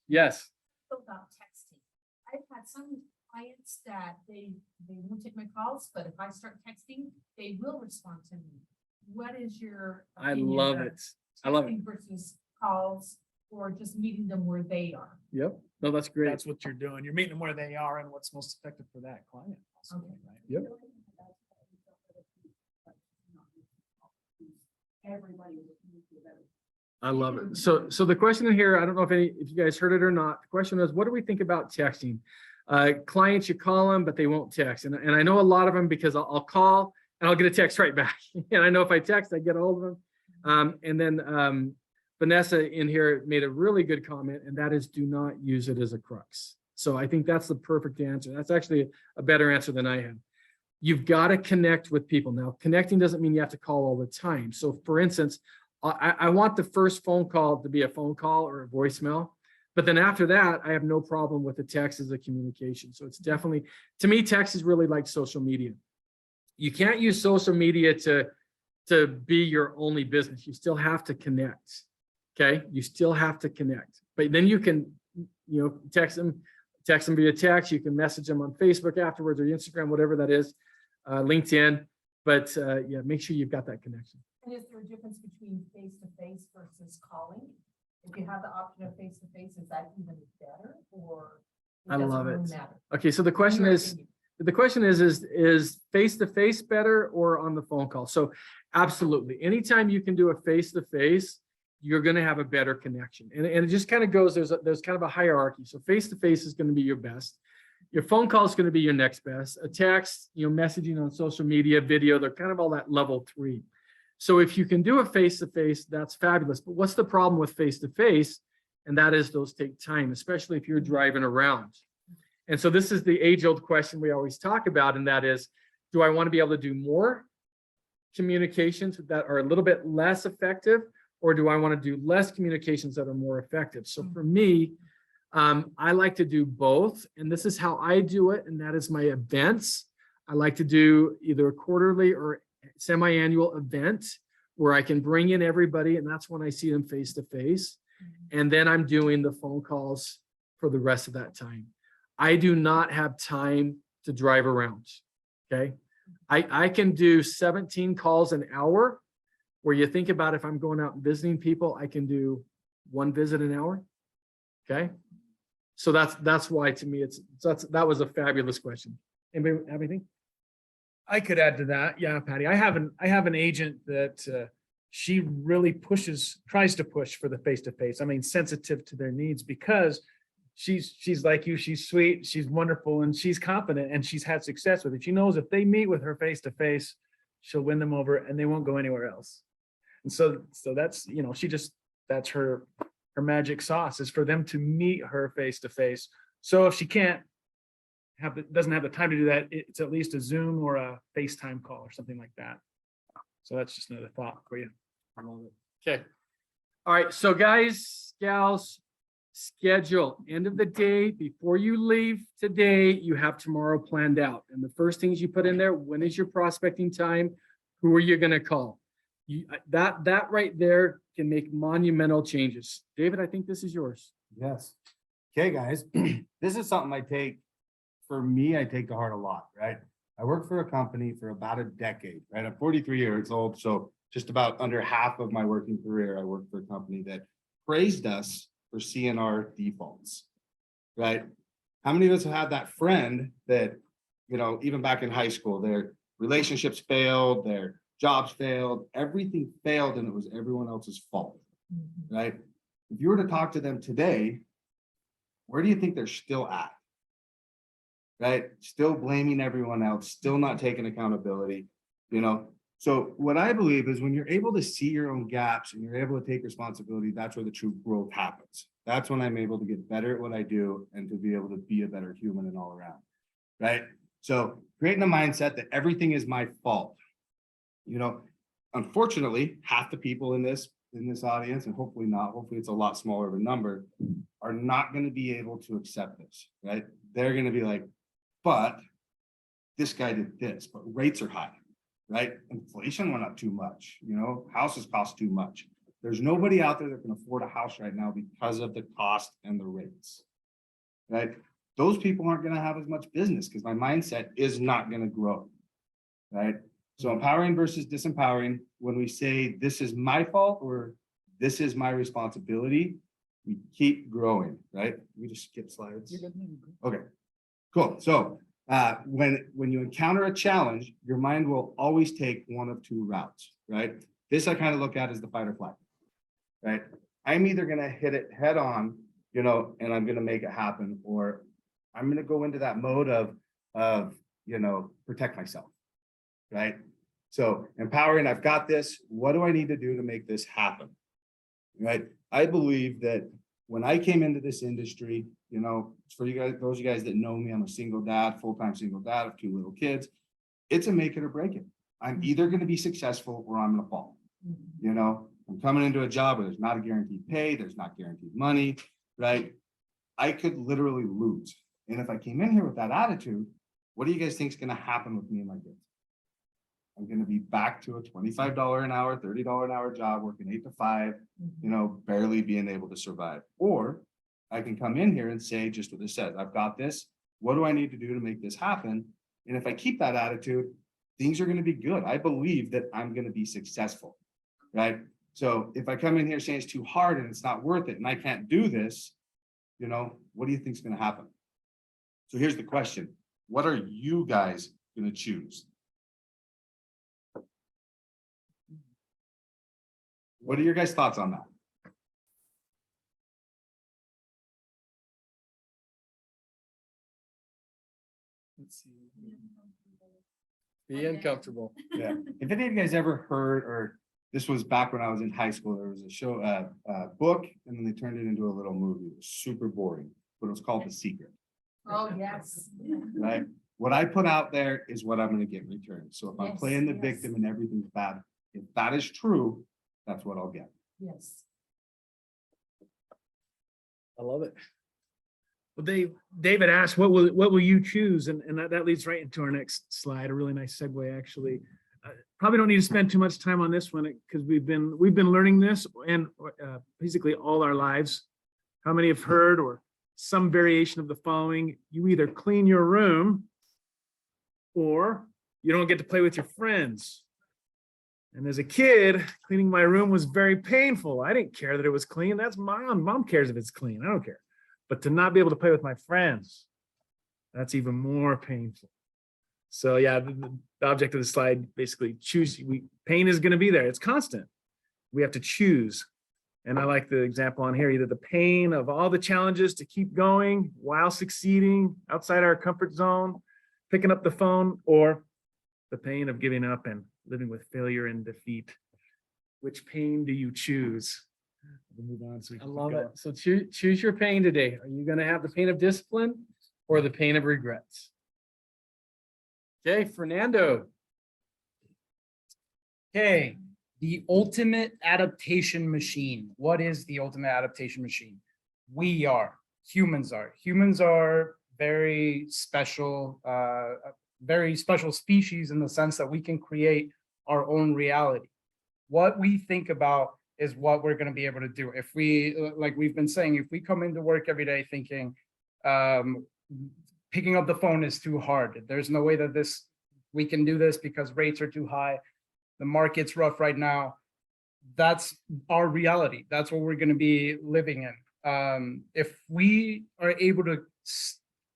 Yes. About texting. I've had some clients that they won't take my calls, but if I start texting, they will respond to me. What is your I opinion love of it. I love it. texting versus calls or just meeting them where they are? Yep. No, that's great. That's what you're doing. You're meeting them where they are and what's most effective for that client. Okay. Right? Yep. Everybody. I love it. So the question in here, I don't know if you guys heard it or not. The question is, what do we think about texting? Clients, you call them, but they won't text. And I know a lot of them because I'll call and I'll get a text right back. And I know if I text, I get a hold of them. And then Vanessa in here made a really good comment, and that is do not use it as a crux. So I think that's the perfect answer. That's actually a better answer than I had. You've got to connect with people. Now, connecting doesn't mean you have to call all the time. So for instance, I want the first phone call to be a phone call or a voicemail. But then after that, I have no problem with the text as a communication. So it's definitely, to me, text is really like social media. You can't use social media to be your only business. You still have to connect. Okay. You still have to connect, but then you can, text them via text. You can message them on Facebook afterwards or Instagram, whatever that is, LinkedIn. But yeah, make sure you've got that connection. And is there a difference between face-to-face versus calling? If you have the option of face-to-face, is that even better or? I love doesn't it. really matter? Okay. So the question is face-to-face better or on the phone call? So absolutely. Anytime you can do a face-to-face, you're going to have a better connection. And it just kind of goes, there's kind of a hierarchy. So face-to-face is going to be your best. Your phone call is going to be your next best. A text, messaging on social media, video, they're kind of all that level 3. So if you can do a face-to-face, that's fabulous. But what's the problem with face-to-face? And that is those take time, especially if you're driving around. And so this is the age-old question we always talk about, and that is, do I want to be able to do more communications that are a little bit less effective, or do I want to do less communications that are more effective? So for me, I like to do both, and this is how I do it, and that is my events. I like to do either a quarterly or semi-annual event where I can bring in everybody, and that's when I see them face-to-face. And then I'm doing the phone calls for the rest of that time. I do not have time to drive around, okay? I can do 17 calls an hour, where you think about if I'm going out and visiting people, I can do 1 visit an hour, okay? So that's why to me, that was a fabulous question. Anybody have anything? I could add to that. Yeah, Patty, I have an agent that she really tries to push for the face-to-face. I mean, sensitive to their needs, because she's like you, she's sweet, she's wonderful, and she's confident, and she's had success with it. She knows if they meet with her face-to-face, she'll win them over and they won't go anywhere else. And so that's, that's her magic sauce, is for them to meet her face-to-face. So if she doesn't have the time to do that, it's at least a Zoom or a FaceTime call or something like that. So that's just another thought for you. I love it. Okay. All right. So guys, gals, schedule. End of the day, before you leave today, you have tomorrow planned out. And the first things you put in there, when is your prospecting time? Who are you going to call? That right there can make monumental changes. David, I think this is yours. Yes. Okay, guys, this is something I take to heart a lot, right? I worked for a company for about a decade, right? I'm 43 years old, so just about under half of my working career, I worked for a company that praised us for CNR defaults, right? How many of us have had that friend that, even back in high school, their relationships failed, their jobs failed, everything failed, and it was everyone else's fault, right? If you were to talk to them today, where do you think they're still at? Right? Still blaming everyone else, still not taking accountability, So what I believe is when you're able to see your own gaps and you're able to take responsibility, that's where the true growth happens. That's when I'm able to get better at what I do and to be able to be a better human and all around, right? So creating a mindset that everything is my fault. Unfortunately, half the people in this audience, and hopefully it's a lot smaller of a number, are not going to be able to accept this, right? They're going to be like, but this guy did this, but rates are high, right? Inflation went up too much, houses cost too much. There's nobody out there that can afford a house right now because of the cost and the rates, right? Those people aren't going to have as much business because my mindset is not going to grow, right? So empowering versus disempowering, when we say this is my fault or this is my responsibility, we keep growing, right? We just skip slides. Okay, cool. So when you encounter a challenge, your mind will always take one of 2 routes, right? This I kind of look at as the fight or flight, right? I'm either going to hit it head on, and I'm going to make it happen, or I'm going to go into that mode of protect myself, right? So empowering, I've got this. What do I need to do to make this happen? Right? I believe that when I came into this industry, you know, for you guys, those of you guys that know me, I'm a single dad, full-time single dad of 2 little kids. It's a make it or break it. I'm either going to be successful or I'm going to fall. You know, I'm coming into a job where there's not a guaranteed pay, there's not guaranteed money, right? I could literally lose. And if I came in here with that attitude, what do you guys think is going to happen with me and my kids? I'm going to be back to a $25 an hour, $30 an hour job, working 8 to 5, you know, barely being able to survive. Or I can come in here and say, just what it says, I've got this. What do I need to do to make this happen? And if I keep that attitude, things are going to be good. I believe that I'm going to be successful, right? So if I come in here saying it's too hard and it's not worth it and I can't do this, you know, what do you think is going to happen? So here's the question. What are you guys going to choose? What are your guys' thoughts on that? Let's see. Be uncomfortable. Yeah. If any of you guys ever heard, or this was back when I was in high school, there was a show, book, and then they turned it into a little movie. It was super boring, but it was called The Secret, Oh, yes. right? What I put out there is what I'm going to get in return. So if I'm Yes, playing the yes. victim and everything's bad, if that is true, that's what I'll get. Yes. I love it. Well, David asked, what will you choose? And that leads right into our next slide, a really nice segue, actually. Probably don't need to spend too much time on this one because we've been learning this and basically all our lives. How many have heard or some variation of the following? You either clean your room or you don't get to play with your friends. And as a kid, cleaning my room was very painful. I didn't care that it was clean. That's mom. Mom cares if it's clean. I don't care. But to not be able to play with my friends, that's even more painful. So yeah, the object of the slide basically choose. Pain is going to be there. It's constant. We have to choose. And I like the example on here, either the pain of all the challenges to keep going while succeeding outside our comfort zone, picking up the phone, or the pain of giving up and living with failure and defeat. Which pain do you choose? We'll move on. So we I can keep love going. it. So choose your pain today. Are you going to have the pain of discipline or the pain of regrets? Okay, Fernando. Okay, the ultimate adaptation machine. What is the ultimate adaptation machine? We are, humans are. Humans are very special species in the sense that we can create our own reality. What we think about is what we're going to be able to do. If we, like we've been saying, if we come into work every day thinking picking up the phone is too hard, there's no way that we can do this because rates are too high, the market's rough right now, that's our reality. That's what we're going to be living in. If we are able to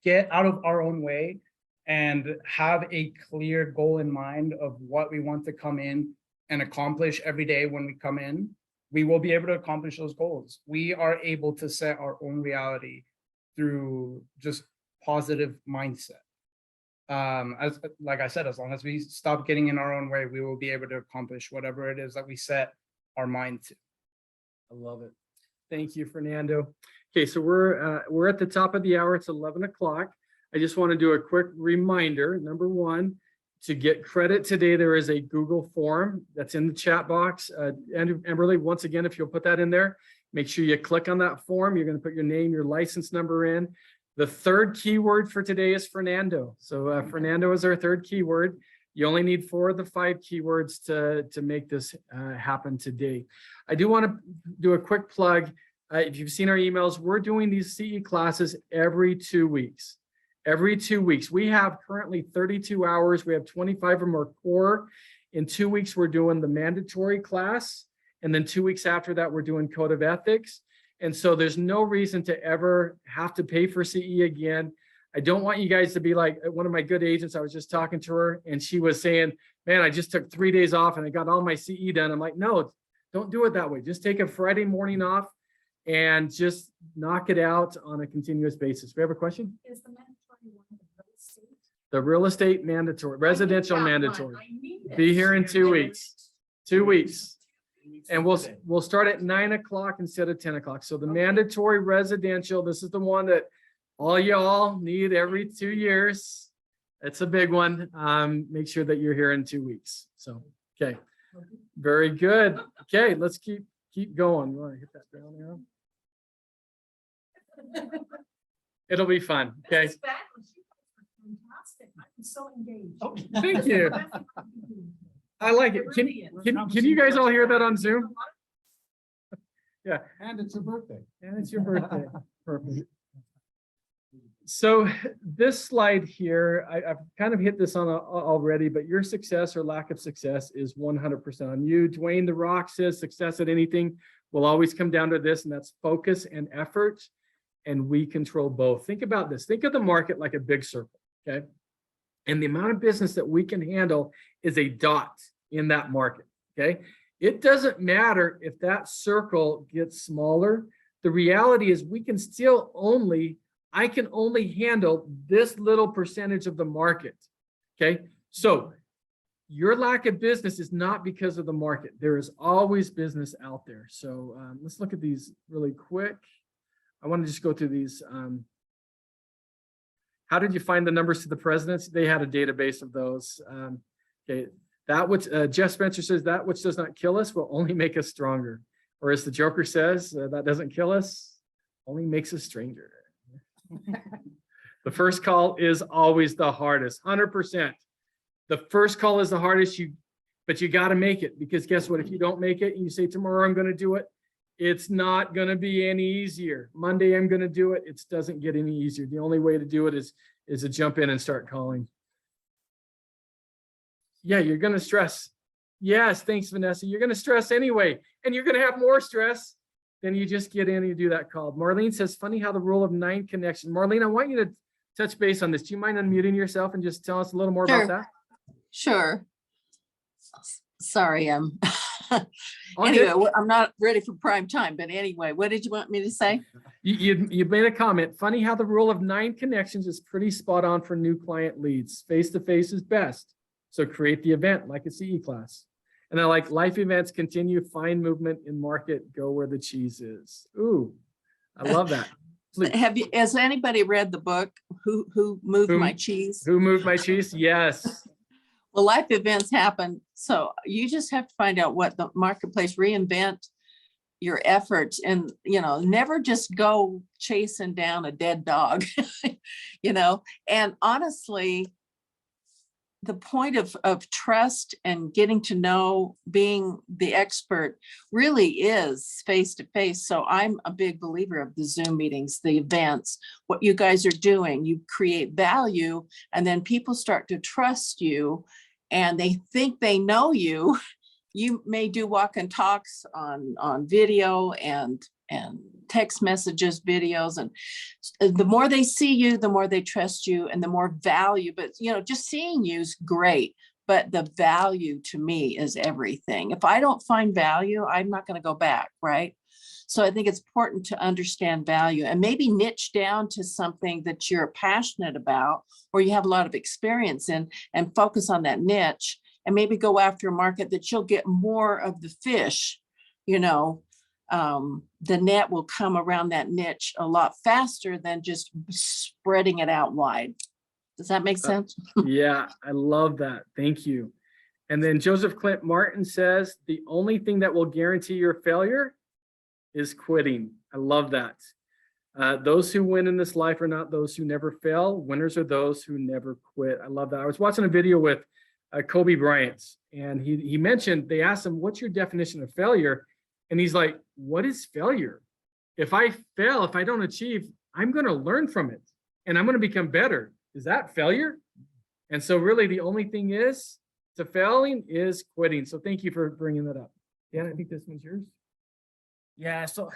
get out of our own way and have a clear goal in mind of what we want to come in and accomplish every day when we come in, we will be able to accomplish those goals. We are able to set our own reality through just positive mindset. As like I said, as long as we stop getting in our own way, we will be able to accomplish whatever it is that we set our mind to. I love it. Thank you, Fernando. Okay, so we're at the top of the hour. It's 11 o'clock. I just want to do a quick reminder. Number one, to get credit today, there is a Google form that's in the chat box. And Emberly, once again, if you'll put that in there, make sure you click on that form. You're going to put your name, your license number in. The third keyword for today is Fernando. So Fernando is our third keyword. You only need 4 of the 5 keywords to make this happen today. I do want to do a quick plug. If you've seen our emails, we're doing these CE classes every 2 weeks. Every 2 weeks. We have currently 32 hours. We have 25 of them are core. In 2 weeks, we're doing the mandatory class. And then 2 weeks after that, we're doing code of ethics. And so there's no reason to ever have to pay for CE again. I don't want you guys to be like one of my good agents. I was just talking to her and she was saying, man, I just took 3 days off and I got all my CE done. I'm like, no, don't do it that way. Just take a Friday morning off and just knock it out on a continuous basis. We have a question? Is the mandatory one the grade state? The real estate mandatory, residential that one. mandatory. I need it. Be here in 2 weeks. 2 weeks. And we'll start at 9 o'clock instead of 10 o'clock. So the mandatory residential, this is the one that all y'all need every 2 years. It's a big one. Make sure that you're here in 2 weeks. So, okay. Very good. Okay, let's keep going. You want to hit that down arrow? It'll be fun. Okay. This is fabulous. You guys are fantastic. I'm so engaged. Oh, thank you. I like it. Can you guys all hear that on Zoom? Yeah. And it's your birthday. And it's your birthday. Perfect. So this slide here, I've kind of hit this on already, but your success or lack of success is 100% on you. Dwayne The Rock says success at anything will always come down to this, and that's focus and effort. And we control both. Think about this. Think of the market like a big circle, okay? And the amount of business that we can handle is a dot in that market, okay? It doesn't matter if that circle gets smaller. The reality is we can still I can only handle this little percentage of the market, okay? So your lack of business is not because of the market. There is always business out there. So let's look at these really quick. I want to just go through these. How did you find the numbers to the presidents? They had a database of those. Okay, that which Jeff Spencer says, that which does not kill us will only make us stronger. Or as the Joker says, that doesn't kill us, only makes us stranger. The first call is always the hardest, 100%. The first call is the hardest, but you got to make it, because guess what? If you don't make it and you say tomorrow I'm going to do it, it's not going to be any easier. Monday I'm going to do it. It doesn't get any easier. The only way to do it is to jump in and start calling. Yeah, you're going to stress. Yes, thanks, Vanessa. You're going to stress anyway, and you're going to have more stress. Then you just get in and you do that call. Marlene says, funny how the rule of 9 connection. Marlene, I want you to touch base on this. Do you mind unmuting yourself and just tell us a little more about that? Sure. Sorry, All anyway, good. I'm not ready for prime time, but anyway, what did you want me to say? You made a comment. Funny how the rule of 9 connections is pretty spot on for new client leads. Face-to-face is best. So create the event like a CE class. And I like life events, continue, find movement in market, go where the cheese is. Ooh, I love that. Please. Has anybody read the book, Who Moved My Cheese? Who Moved My Cheese? Yes. Well, life events happen. So you just have to find out what the marketplace, reinvent your efforts, and, never just go chasing down a dead dog, and honestly, the point of trust and getting to know, being the expert really is face to face. So I'm a big believer of the Zoom meetings, the events, what you guys are doing. You create value, and then people start to trust you, and they think they know you. You may do walk and talks on video and text messages, videos, and the more they see you, the more they trust you, and the more value. But just seeing you is great, but the value to me is everything. If I don't find value, I'm not going to go back, right? So I think it's important to understand value and maybe niche down to something that you're passionate about or you have a lot of experience in, and focus on that niche, and maybe go after a market that you'll get more of the fish. The net will come around that niche a lot faster than just spreading it out wide. Does that make sense? Yeah, I love that. Thank you. And then Joseph Clint Martin says, the only thing that will guarantee your failure is quitting. I love that. Those who win in this life are not those who never fail. Winners are those who never quit. I love that. I was watching a video with Kobe Bryant, and he mentioned, they asked him, what's your definition of failure? And he's like, what is failure? If I fail, if I don't achieve, I'm going to learn from it and I'm going to become better. Is that failure? And so really the only thing is to failing is quitting. So thank you for bringing that up. Yeah, I think this one's yours. Yeah, so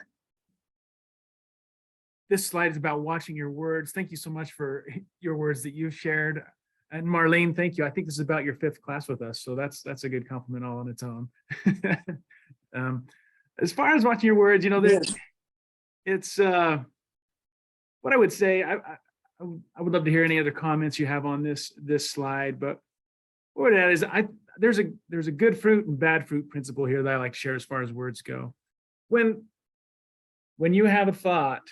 this slide is about watching your words. Thank you so much for your words that you've shared. And Marlene, thank you. I think this is about your 5th class with us. So that's a good compliment all on its own. As far as watching your words, it's what I would say. I would love to hear any other comments you have on this slide, but what it is, there's a good fruit and bad fruit principle here that I like to share as far as words go. When you have a thought,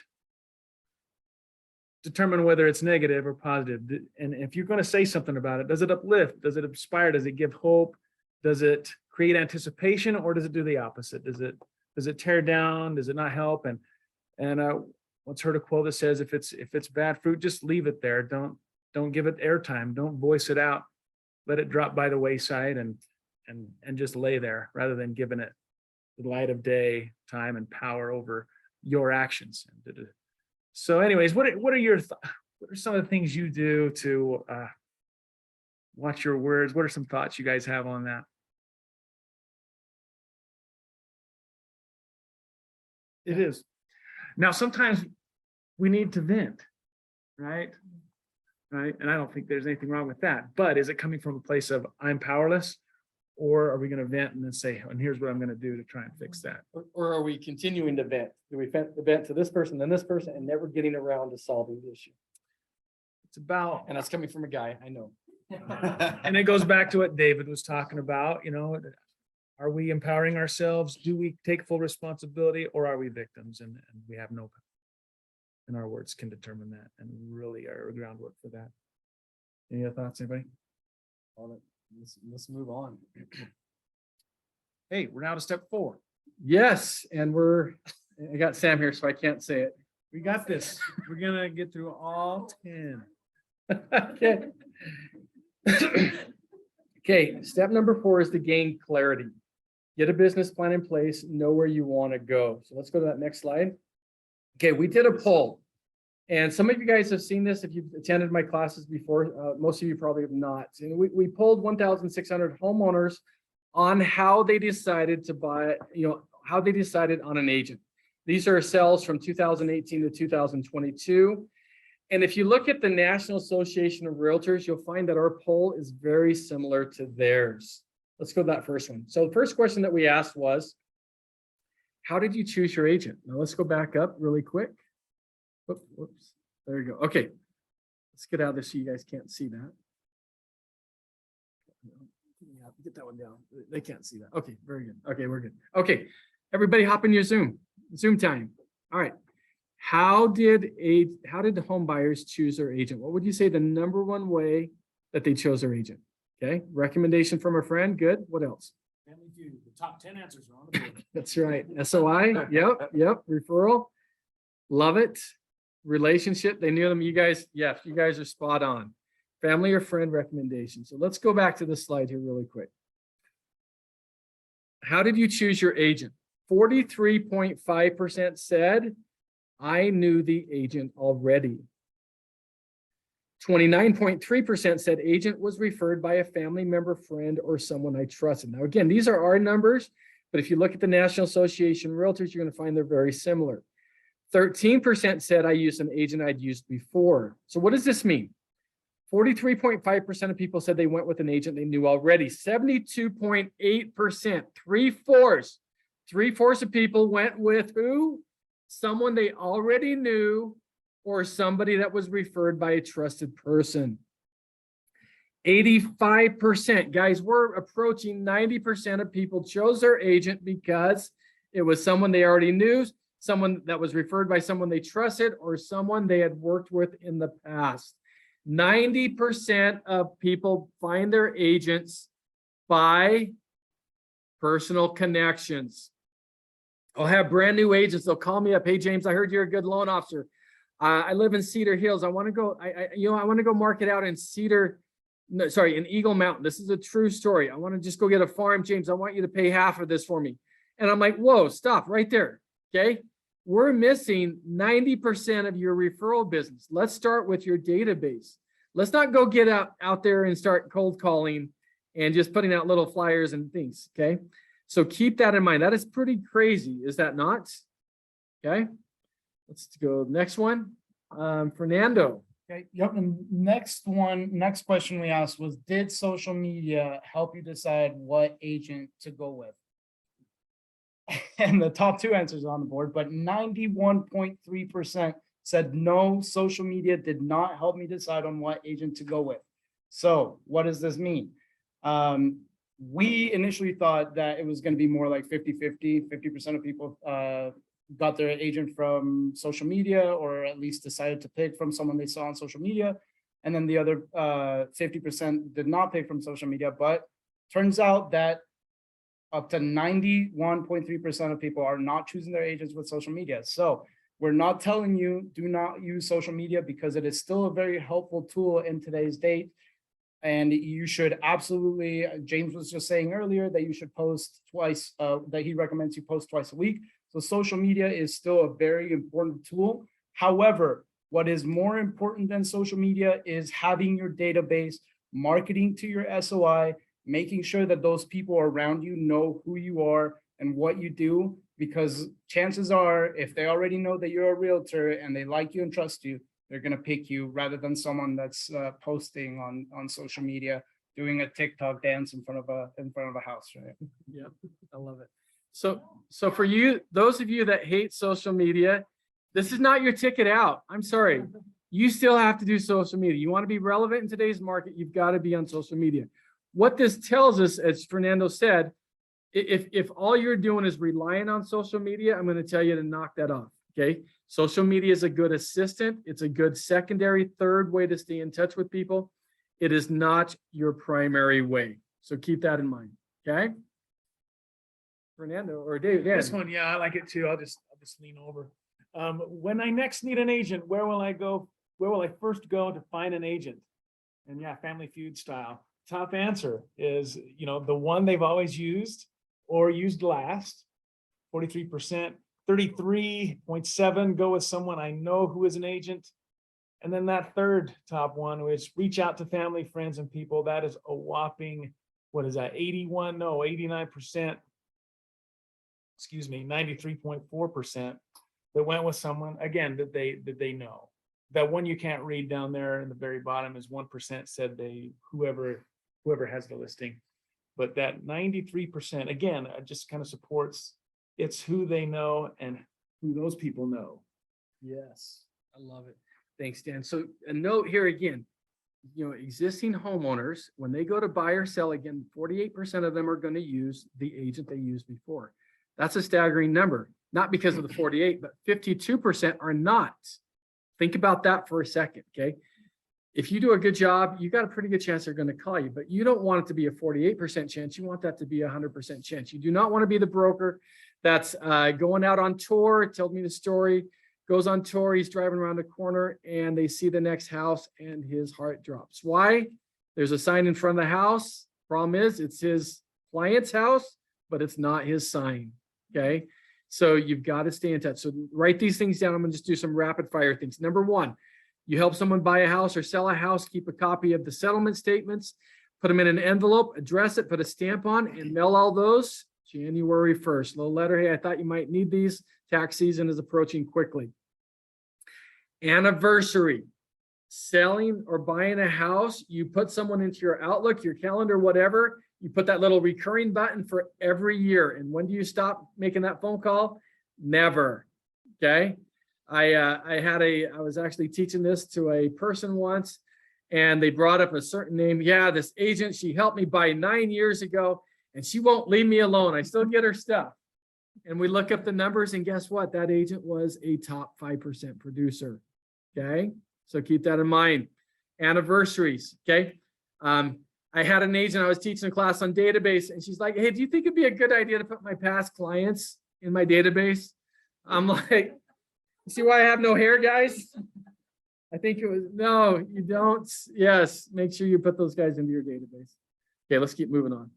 determine whether it's negative or positive. And if you're going to say something about it, does it uplift? Does it inspire? Does it give hope? Does it create anticipation, or does it do the opposite? Does it tear down? Does it not help? And once heard a quote that says, if it's bad fruit, just leave it there. Don't give it airtime. Don't voice it out. Let it drop by the wayside and just lay there rather than giving it the light of day, time, and power over your actions. So anyways, what are some of the things you do to watch your words? What are some thoughts you guys have on that? It is. Now, sometimes we need to vent, right? Right. And I don't think there's anything wrong with that. But is it coming from a place of I'm powerless? Or are we going to vent and then say, and here's what I'm going to do to try and fix that? Or are we continuing to vent? Do we vent to this person, then this person, and never getting around to solving the issue? It's about, And that's coming from a guy, I know. and it goes back to what David was talking about, are we empowering ourselves? Do we take full responsibility, or are we victims and we have no, and our words can determine that and really are groundwork for that. Any other thoughts, anybody? Let's move on. Hey, we're now to step 4. Yes, and I got Sam here, so I can't say it. We got this. We're gonna get through all 10. Okay. Okay, step number 4 is to gain clarity. Get a business plan in place, know where you want to go. So let's go to that next slide. Okay, we did a poll. And some of you guys have seen this if you've attended my classes before. Most of you probably have not. And we polled 1,600 homeowners on how they decided to buy, how they decided on an agent. These are sales from 2018 to 2022. And if you look at the National Association of Realtors, you'll find that our poll is very similar to theirs. Let's go to that first one. So the first question that we asked was, how did you choose your agent? Now let's go back up really quick. Whoops, there you go. Okay, let's get out of this so you guys can't see that. Yeah, get that one down. They can't see that. Okay, very good. Okay, we're good. Okay, everybody hop in your Zoom time. All right. How did the home buyers choose their agent? What would you say the number one way that they chose their agent? Okay, recommendation from a friend. Good. What else? Family Feud. The top 10 answers are on the board. That's right. SOI. Yep. Referral. Love it. Relationship. They knew them. You guys are spot on. Family or friend recommendation. So let's go back to the slide here really quick. How did you choose your agent? 43.5% said, I knew the agent already. 29.3% said agent was referred by a family member, friend, or someone I trusted. Now, again, these are our numbers, but if you look at the National Association of Realtors, you're going to find they're very similar. 13% said I used an agent I'd used before. So what does this mean? 43.5% of people said they went with an agent they knew already. 72.8%, three-fourths of people went with who? Someone they already knew or somebody that was referred by a trusted person. 85%, guys, we're approaching 90% of people chose their agent because it was someone they already knew, someone that was referred by someone they trusted, or someone they had worked with in the past. 90% of people find their agents by personal connections. I'll have brand new agents. They'll call me up. Hey, James, I heard you're a good loan officer. I live in Cedar Hills. I want to go. I want to go market out in in Eagle Mountain. This is a true story. I want to just go get a farm, James. I want you to pay half of this for me. And I'm like, whoa, stop right there. Okay, we're missing 90% of your referral business. Let's start with your database. Let's not go get out there and start cold calling and just putting out little flyers and things. Okay. So keep that in mind. That is pretty crazy, is that not? Okay, let's go next one. Fernando. Okay, yep, and next question we asked was, did social media help you decide what agent to go with? And the top 2 answers are on the board, but 91.3% said, no, social media did not help me decide on what agent to go with. So what does this mean? We initially thought that it was going to be more like 50-50, 50% of people got their agent from social media, or at least decided to pick from someone they saw on social media. And then the other 50% did not pick from social media, but turns out that up to 91.3% of people are not choosing their agents with social media. So we're not telling you do not use social media, because it is still a very helpful tool in today's date. And you should absolutely, James was just saying earlier that you should post twice, that he recommends you post twice a week. So social media is still a very important tool. However, what is more important than social media is having your database, marketing to your SOI, making sure that those people around you know who you are and what you do, because chances are, if they already know that you're a realtor and they like you and trust you, they're going to pick you rather than someone that's posting on social media, doing a TikTok dance in front of a house, right? Yeah, I love it. So for you, those of you that hate social media, this is not your ticket out. I'm sorry. You still have to do social media. You want to be relevant in today's market, you've got to be on social media. What this tells us, as Fernando said, if all you're doing is relying on social media, I'm going to tell you to knock that off. Okay. Social media is a good assistant. It's a good secondary, third way to stay in touch with people. It is not your primary way. So keep that in mind. Okay. Fernando or Dave. This one, yeah, I like it too. I'll just lean over. When I next need an agent, where will I go? Where will I first go to find an agent? And yeah, Family Feud style. Top answer is, the one they've always used or used last. 43%, 33.7 go with someone I know who is an agent. And then that third top one, which reach out to family, friends, and people. That is a whopping, what is that? 89%. Excuse me, 93.4% that went with someone, again, that they know. That one you can't read down there in the very bottom is 1% said whoever has the listing. But that 93%, again, just kind of supports, it's who they know and who those people know. Yes, I love it. Thanks, Dan. So a note here again, existing homeowners, when they go to buy or sell, again, 48% of them are going to use the agent they used before. That's a staggering number, not because of the 48, but 52% are not. Think about that for a second, okay? If you do a good job, you got a pretty good chance they're going to call you, but you don't want it to be a 48% chance. You want that to be a 100% chance. You do not want to be the broker that's going out on tour. Told me the story, goes on tour, he's driving around the corner and they see the next house and his heart drops. Why? There's a sign in front of the house. Problem is, it's his client's house, but it's not his sign, okay? So you've got to stay in touch. So write these things down. I'm going to just do some rapid fire things. Number one, you help someone buy a house or sell a house, keep a copy of the settlement statements, put them in an envelope, address it, put a stamp on, and mail all those January 1st. Little letter, hey, I thought you might need these. Tax season is approaching quickly. Anniversary. Selling or buying a house, you put someone into your Outlook, your calendar, whatever. You put that little recurring button for every year. And when do you stop making that phone call? Never. Okay. I was actually teaching this to a person once, and they brought up a certain name. Yeah, this agent, she helped me buy 9 years ago, and she won't leave me alone. I still get her stuff. And we look up the numbers, and guess what? That agent was a top 5% producer. Okay. So keep that in mind. Anniversaries. Okay. I had an agent, I was teaching a class on database, and she's like, hey, do you think it'd be a good idea to put my past clients in my database? I'm like, see why I have no hair, guys? I think it was, no, you don't. Yes, make sure you put those guys into your database. Okay, let's keep moving on.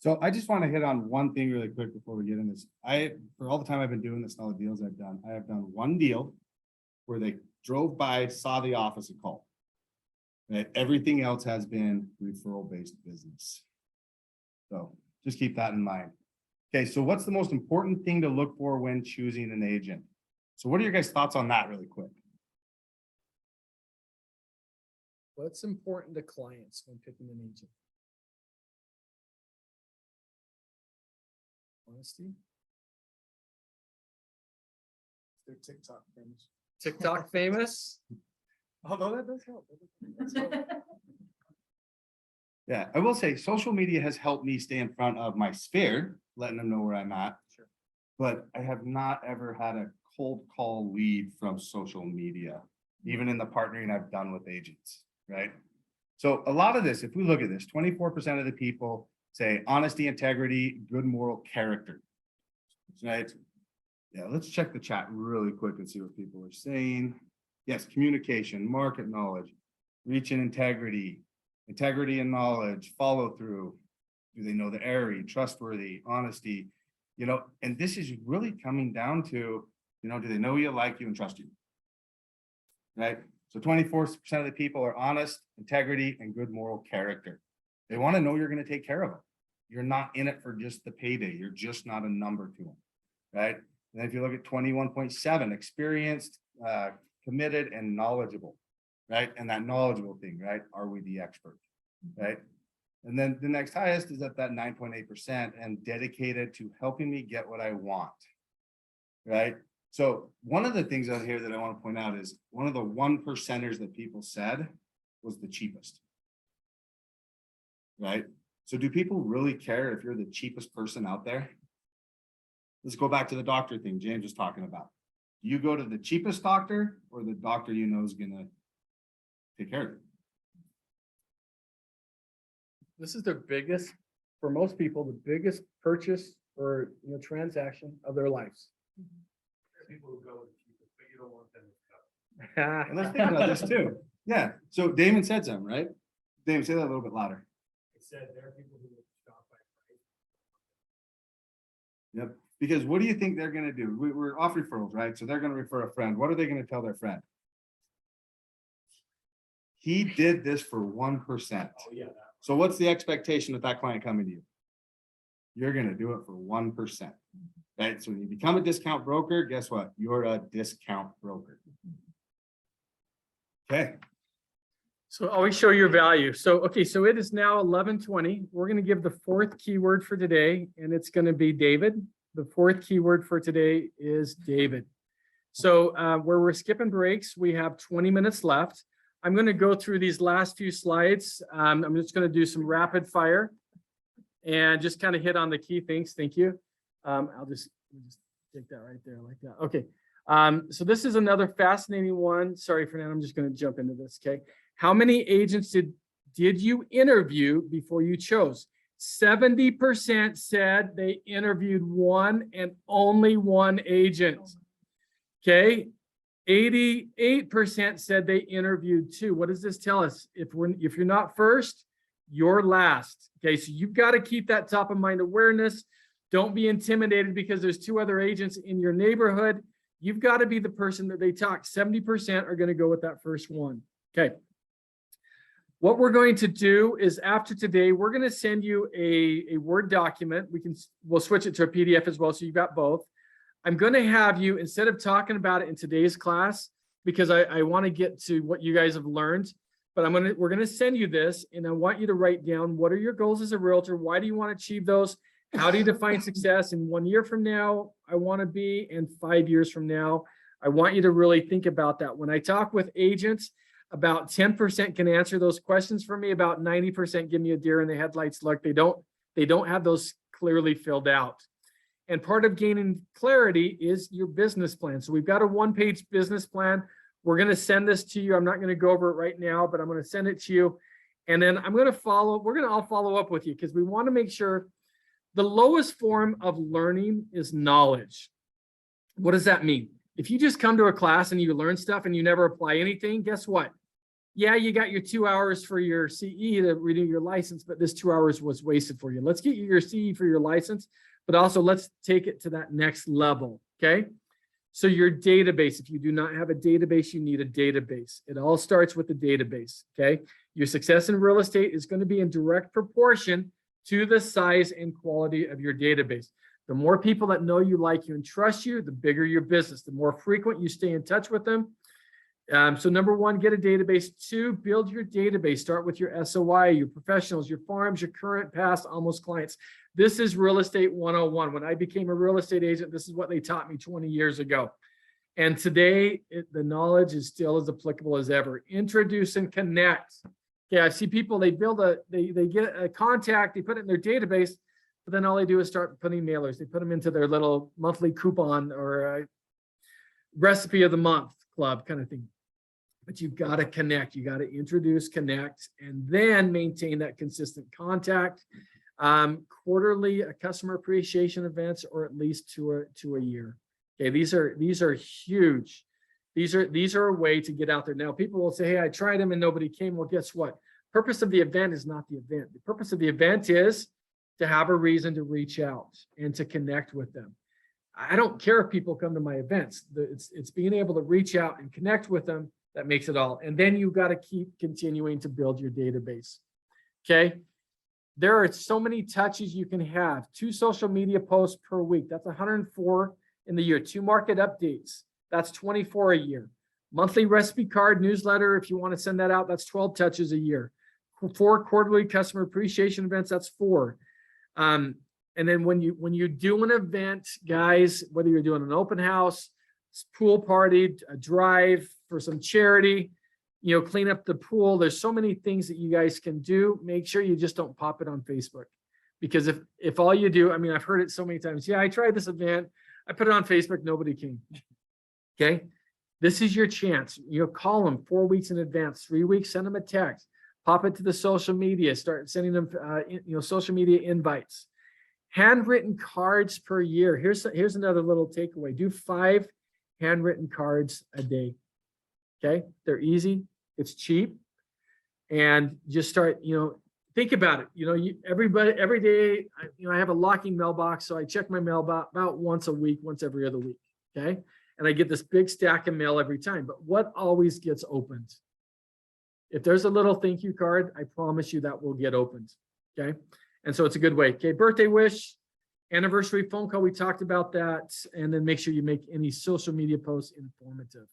So I just want to hit on one thing really quick before we get in this. For all the time I've been doing this and all the deals I've done, I have done one deal where they drove by, saw the office and called. Right? Everything else has been referral-based business. So just keep that in mind. Okay, so what's the most important thing to look for when choosing an agent? So what are your guys' thoughts on that really quick? What's important to clients when picking an agent? Honesty. They're TikTok famous. TikTok famous. Although that does help. Yeah, I will say, social media has helped me stay in front of my sphere, letting them know where I'm at. Sure. But I have not ever had a cold call lead from social media, even in the partnering I've done with agents, right? So a lot of this, if we look at this, 24% of the people say honesty, integrity, good moral character. Right? Yeah, let's check the chat really quick and see what people are saying. Yes, communication, market knowledge, reach and integrity, integrity and knowledge, follow through. Do they know the area, trustworthy, honesty? You know, and this is really coming down to, you know, do they know you, like you, and trust you? Right? So 24% of the people are honest, integrity, and good moral character. They want to know you're going to take care of them. You're not in it for just the payday. You're just not a number to them, right? And if you look at 21.7, experienced, committed, and knowledgeable, right? And that knowledgeable thing, right? Are we the expert, right? And then the next highest is at that 9.8% and dedicated to helping me get what I want, right? So one of the things out here that I want to point out is one of the 1%ers that people said was the cheapest, right? So do people really care if you're the cheapest person out there? Let's go back to the doctor thing James was talking about. Do you go to the cheapest doctor or the doctor you know is gonna take care of it? This is their biggest, for most people, the biggest purchase or, you know, transaction of their lives. People who go with the cheapest, but you don't want them to go. And let's think about this too. Yeah, so Damon said something, right? Damon, say that a little bit louder. It said there are people who will shop by price. Yep, because what do you think they're gonna do? We're off referrals, right? So they're gonna refer a friend. What are they gonna tell their friend? He did this for 1%. Oh, yeah. So what's the expectation with that client coming to you? You're gonna do it for 1%, right? So when you become a discount broker, guess what? You're a discount broker. Okay, So always show your value. So, okay, so it is now 11:20. We're going to give the fourth keyword for today, and it's going to be David. The fourth keyword for today is David. So where we're skipping breaks, we have 20 minutes left. I'm going to go through these last few slides. I'm just going to do some rapid fire and just kind of hit on the key things. Thank you. I'll just take that right there like that. Okay. So this is another fascinating one. Sorry, Fernando, I'm just going to jump into this. Okay. How many agents did you interview before you chose? 70% said they interviewed one and only one agent. Okay. 88% said they interviewed two. What does this tell us? If you're not first, you're last. Okay. So you've got to keep that top of mind awareness. Don't be intimidated because there's two other agents in your neighborhood. You've got to be the person that they talk. 70% are going to go with that first one. Okay. What we're going to do is after today, we're going to send you a Word document. We'll switch it to a PDF as well. So you've got both. I'm going to have you, instead of talking about it in today's class, because I want to get to what you guys have learned, but we're going to send you this, and I want you to write down, what are your goals as a realtor? Why do you want to achieve those? How do you define success? In 1 year from now, I want to be, and 5 years from now, I want you to really think about that. When I talk with agents, about 10% can answer those questions for me. About 90% give me a deer in the headlights look. They don't have those clearly filled out. And part of gaining clarity is your business plan. So we've got a one-page business plan. We're going to send this to you. I'm not going to go over it right now, but I'm going to send it to you. And then we're going to all follow up with you because we want to make sure the lowest form of learning is knowledge. What does that mean? If you just come to a class and you learn stuff and you never apply anything, guess what? Yeah, you got your 2 hours for your CE to renew your license, but this 2 hours was wasted for you. Let's get you your CE for your license, but also let's take it to that next level, okay? So your database, if you do not have a database, you need a database. It all starts with the database, okay? Your success in real estate is going to be in direct proportion to the size and quality of your database. The more people that know you, like you, and trust you, the bigger your business. The more frequent you stay in touch with them. So number one, get a database. Two, build your database. Start with your SOI, your professionals, your farms, your current, past, almost clients. This is real estate 101. When I became a real estate agent, this is what they taught me 20 years ago. And today, the knowledge is still as applicable as ever. Introduce and connect. Okay, I see people, they get a contact, they put it in their database, but then all they do is start putting mailers. They put them into their little monthly coupon or recipe of the month club kind of thing. But you've got to connect, you got to introduce, connect, and then maintain that consistent contact. Quarterly customer appreciation events, or at least to a year. Okay, these are huge. These are a way to get out there. Now, people will say, hey, I tried them and nobody came. Well, guess what? Purpose of the event is not the event. The purpose of the event is to have a reason to reach out and to connect with them. I don't care if people come to my events. It's being able to reach out and connect with them that makes it all. And then you've got to keep continuing to build your database. Okay. There are so many touches you can have. 2 social media posts per week. That's 104 in the year. 2 market updates. That's 24 a year. Monthly recipe card newsletter. If you want to send that out, that's 12 touches a year. 4 quarterly customer appreciation events. That's 4. And then when you do an event, guys, whether you're doing an open house, pool party, a drive for some charity, clean up the pool. There's so many things that you guys can do. Make sure you just don't pop it on Facebook. Because if all you do, I mean, I've heard it so many times. Yeah, I tried this event. I put it on Facebook. Nobody came. Okay. This is your chance. Call them 4 weeks in advance, 3 weeks, send them a text, pop it to the social media, start sending them, social media invites. Handwritten cards per year. Here's another little takeaway. Do 5 handwritten cards a day. Okay. They're easy. It's cheap. And just start, think about it. Everybody, every day, I have a locking mailbox. So I check my mailbox about once a week, once every other week. Okay. And I get this big stack of mail every time, but what always gets opened? If there's a little thank you card, I promise you that will get opened. Okay. And so it's a good way. Okay. Birthday wish, anniversary phone call. We talked about that. And then make sure you make any social media posts informative.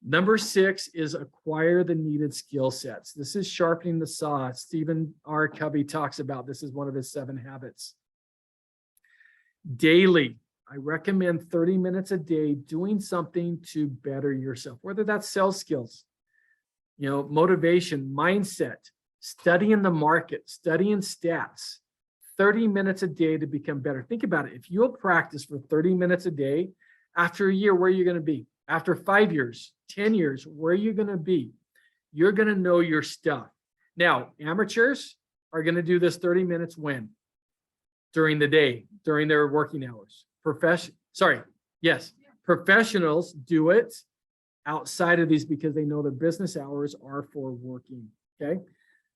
Number 6 is acquire the needed skill sets. This is sharpening the saw. Stephen R. Covey talks about this as one of his 7 habits. Daily, I recommend 30 minutes a day doing something to better yourself, whether that's sales skills, motivation, mindset, studying the market, studying stats, 30 minutes a day to become better. Think about it. If you'll practice for 30 minutes a day, after a year, where are you going to be? After 5 years, 10 years, where are you going to be? You're going to know your stuff. Now, amateurs are going to do this 30 minutes when? During the day, during their working hours. Professionals do it outside of these because they know their business hours are for working. Okay.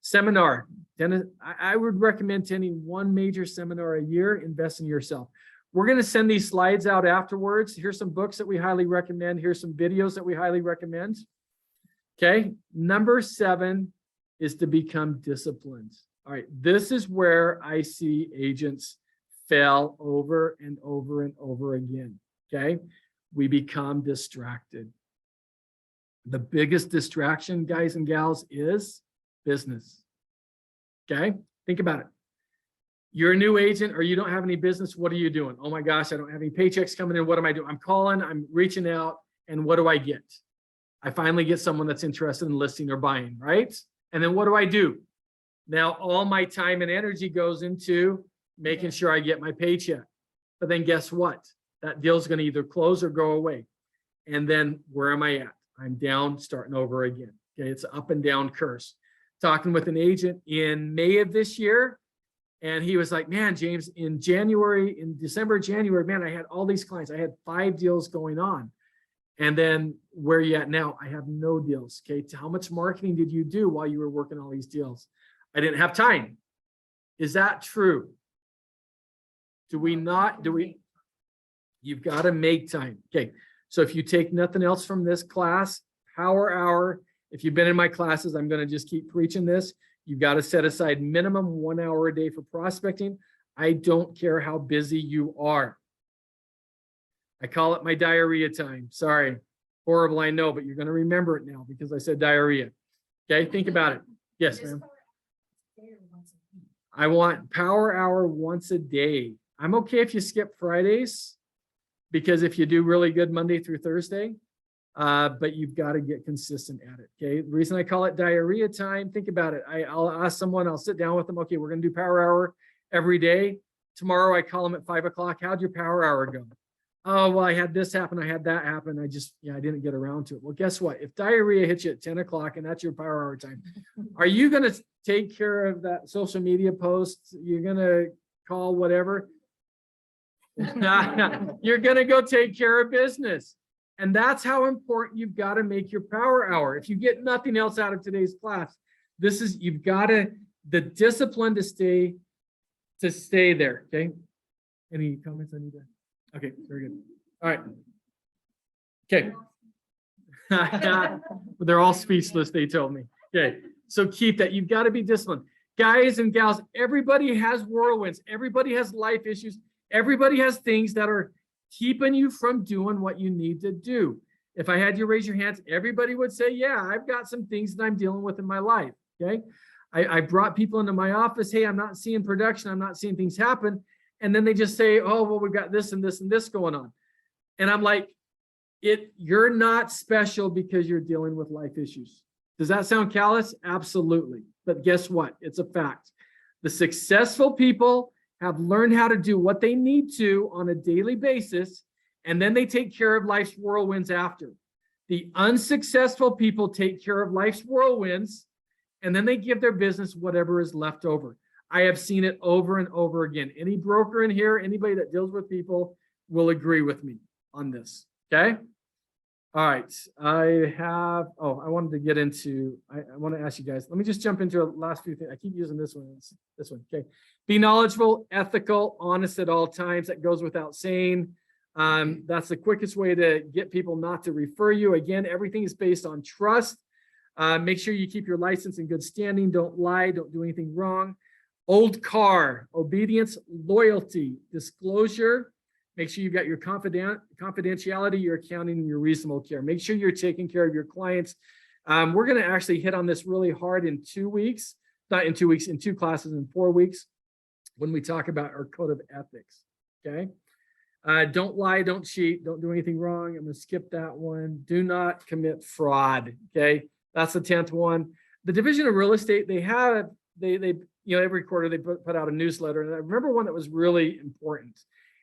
Seminar. Then I would recommend attending 1 major seminar a year. Invest in yourself. We're going to send these slides out afterwards. Here's some books that we highly recommend. Here's some videos that we highly recommend. Okay. Number 7 is to become disciplined. All right. This is where I see agents fail over and over and over again. Okay. We become distracted. The biggest distraction, guys and gals, is business. Okay. Think about it. You're a new agent or you don't have any business. What are you doing? Oh my gosh, I don't have any paychecks coming in. What am I doing? I'm calling, I'm reaching out. And what do I get? I finally get someone that's interested in listing or buying, right? And then what do I do? Now, all my time and energy goes into making sure I get my paycheck. But then guess what? That deal's going to either close or go away. And then where am I at? I'm down, starting over again. Okay, it's an up and down curse. Talking with an agent in May of this year, and he was like, man, James, in December, January, man, I had all these clients. I had 5 deals going on. And then where are you at now? I have no deals. Okay, how much marketing did you do while you were working all these deals? I didn't have time. Is that true? You've got to make time. Okay, so if you take nothing else from this class, Power Hour, if you've been in my classes, I'm going to just keep preaching this. You've got to set aside minimum 1 hour a day for prospecting. I don't care how busy you are. I call it my diarrhea time. Sorry, horrible, I know, but you're going to remember it now because I said diarrhea. Okay, think about it. Yes, ma'am. I want Power Hour once a day. I'm okay if you skip Fridays. because if you do really good Monday through Thursday, but you've got to get consistent at it. Okay. The reason I call it diarrhea time, think about it. I'll ask someone, I'll sit down with them. Okay, we're going to do power hour every day. Tomorrow I call them at 5 o'clock. How'd your power hour go? Oh, well, I had this happen. I had that happen. I didn't get around to it. Well, guess what? If diarrhea hits you at 10 o'clock and that's your power hour time, are you going to take care of that social media post? You're going to call whatever? You're going to go take care of business. And that's how important you've got to make your power hour. If you get nothing else out of today's class, you've got to, the discipline to stay there. Okay. Any comments I need to? Okay, very good. All right. Okay. They're all speechless, they told me. Okay, so keep that. You've got to be disciplined. Guys and gals, everybody has whirlwinds. Everybody has life issues. Everybody has things that are keeping you from doing what you need to do. If I had you raise your hands, everybody would say, yeah, I've got some things that I'm dealing with in my life. Okay. I brought people into my office. Hey, I'm not seeing production. I'm not seeing things happen. And then they just say, oh, well, we've got this and this and this going on. And I'm like, you're not special because you're dealing with life issues. Does that sound callous? Absolutely. But guess what? It's a fact. The successful people have learned how to do what they need to on a daily basis, and then they take care of life's whirlwinds after. The unsuccessful people take care of life's whirlwinds, and then they give their business whatever is left over. I have seen it over and over again. Any broker in here, anybody that deals with people will agree with me on this. Okay. All right. I wanted to get into, I want to ask you guys, let me just jump into a last few things. I keep using this one. This one. Okay. Be knowledgeable, ethical, honest at all times. That goes without saying. That's the quickest way to get people not to refer you. Again, everything is based on trust. Make sure you keep your license in good standing. Don't lie. Don't do anything wrong. Old car, obedience, loyalty, disclosure. Make sure you've got your confidentiality, your accounting, and your reasonable care. Make sure you're taking care of your clients. We're going to actually hit on this really hard in 2 weeks, not in 2 weeks, in 2 classes in 4 weeks when we talk about our code of ethics. Okay. Don't lie, don't cheat, don't do anything wrong. I'm going to skip that one. Do not commit fraud. Okay. That's the 10th one. The Division of Real Estate, every quarter they put out a newsletter. And I remember one that was really important.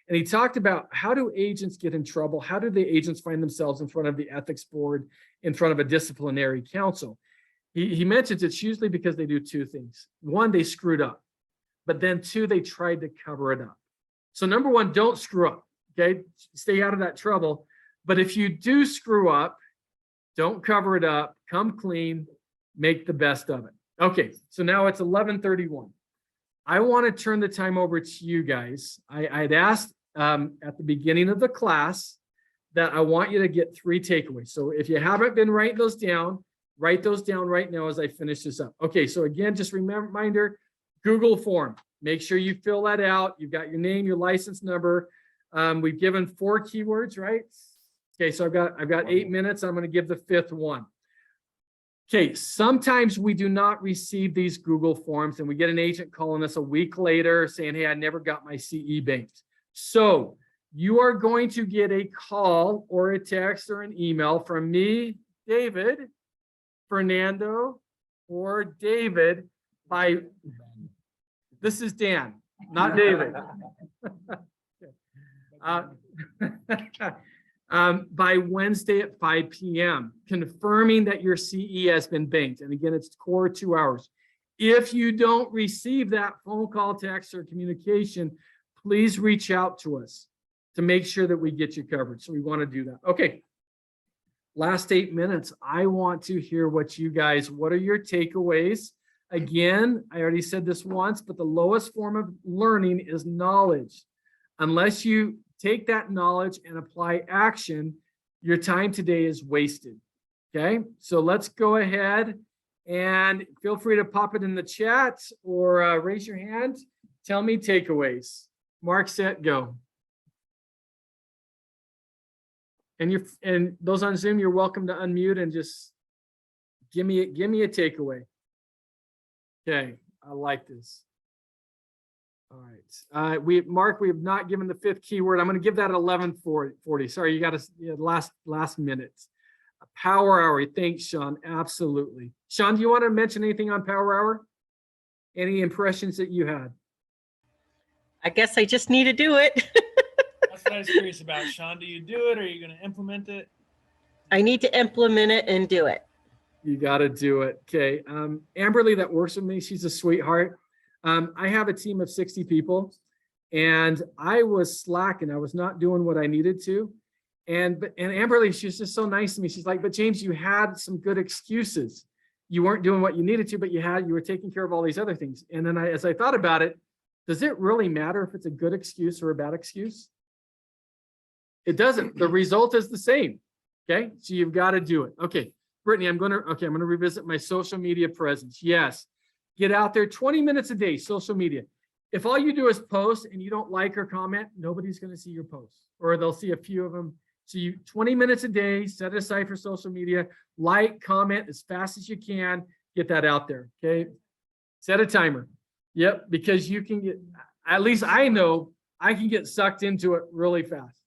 And he talked about how do agents get in trouble? How do the agents find themselves in front of the ethics board, in front of a disciplinary council? He mentions it's usually because they do 2 things. 1, they screwed up, but then 2, they tried to cover it up. So number 1, don't screw up. Okay. Stay out of that trouble. But if you do screw up, don't cover it up, come clean, make the best of it. Okay, so now it's 11:31. I want to turn the time over to you guys. I'd asked at the beginning of the class that I want you to get 3 takeaways. So if you haven't been writing those down, write those down right now as I finish this up. Okay, so again, just reminder, Google form. Make sure you fill that out. You've got your name, your license number. We've given 4 keywords, right? Okay, so I've got 8 minutes. I'm going to give the 5th one. Okay, sometimes we do not receive these Google forms and we get an agent calling us a week later saying, hey, I never got my CE banked. So you are going to get a call or a text or an email from me, David, Fernando, or David this is Dan, not David. By Wednesday at 5 p.m., confirming that your CE has been banked. And again, it's core 2 hours. If you don't receive that phone call, text, or communication, please reach out to us to make sure that we get you covered. So we want to do that. Okay. Last 8 minutes. I want to hear what are your takeaways? Again, I already said this once, but the lowest form of learning is knowledge. Unless you take that knowledge and apply action, your time today is wasted. Okay, so let's go ahead and feel free to pop it in the chat or raise your hand. Tell me takeaways. Mark, set, go. And those on Zoom, you're welcome to unmute and just give me a takeaway. Okay, I like this. All right. Mark, we have not given the fifth keyword. I'm going to give that 11:40. Sorry, you got to last minute. Power hour. Thanks, Sean. Absolutely. Sean, do you want to mention anything on power hour? Any impressions that you had? I guess I just need to do it. That's what I was curious about. Sean, do you do it? Or are you going to implement it? I need to implement it and do it. You got to do it. Okay. Amberly that works with me, she's a sweetheart. I have a team of 60 people and I was slacking. I was not doing what I needed to. And Amberly, she's just so nice to me. She's like, but James, you had some good excuses. You weren't doing what you needed to, but you were taking care of all these other things. And then as I thought about it, does it really matter if it's a good excuse or a bad excuse? It doesn't. The result is the same. Okay. So you've got to do it. Okay. Brittany, I'm going to revisit my social media presence. Yes. Get out there 20 minutes a day, social media. If all you do is post and you don't like or comment, nobody's going to see your posts, or they'll see a few of them. So 20 minutes a day, set it aside for social media, like, comment as fast as you can, get that out there. Okay. Set a timer. Yep. Because you can get, at least I know I can get sucked into it really fast.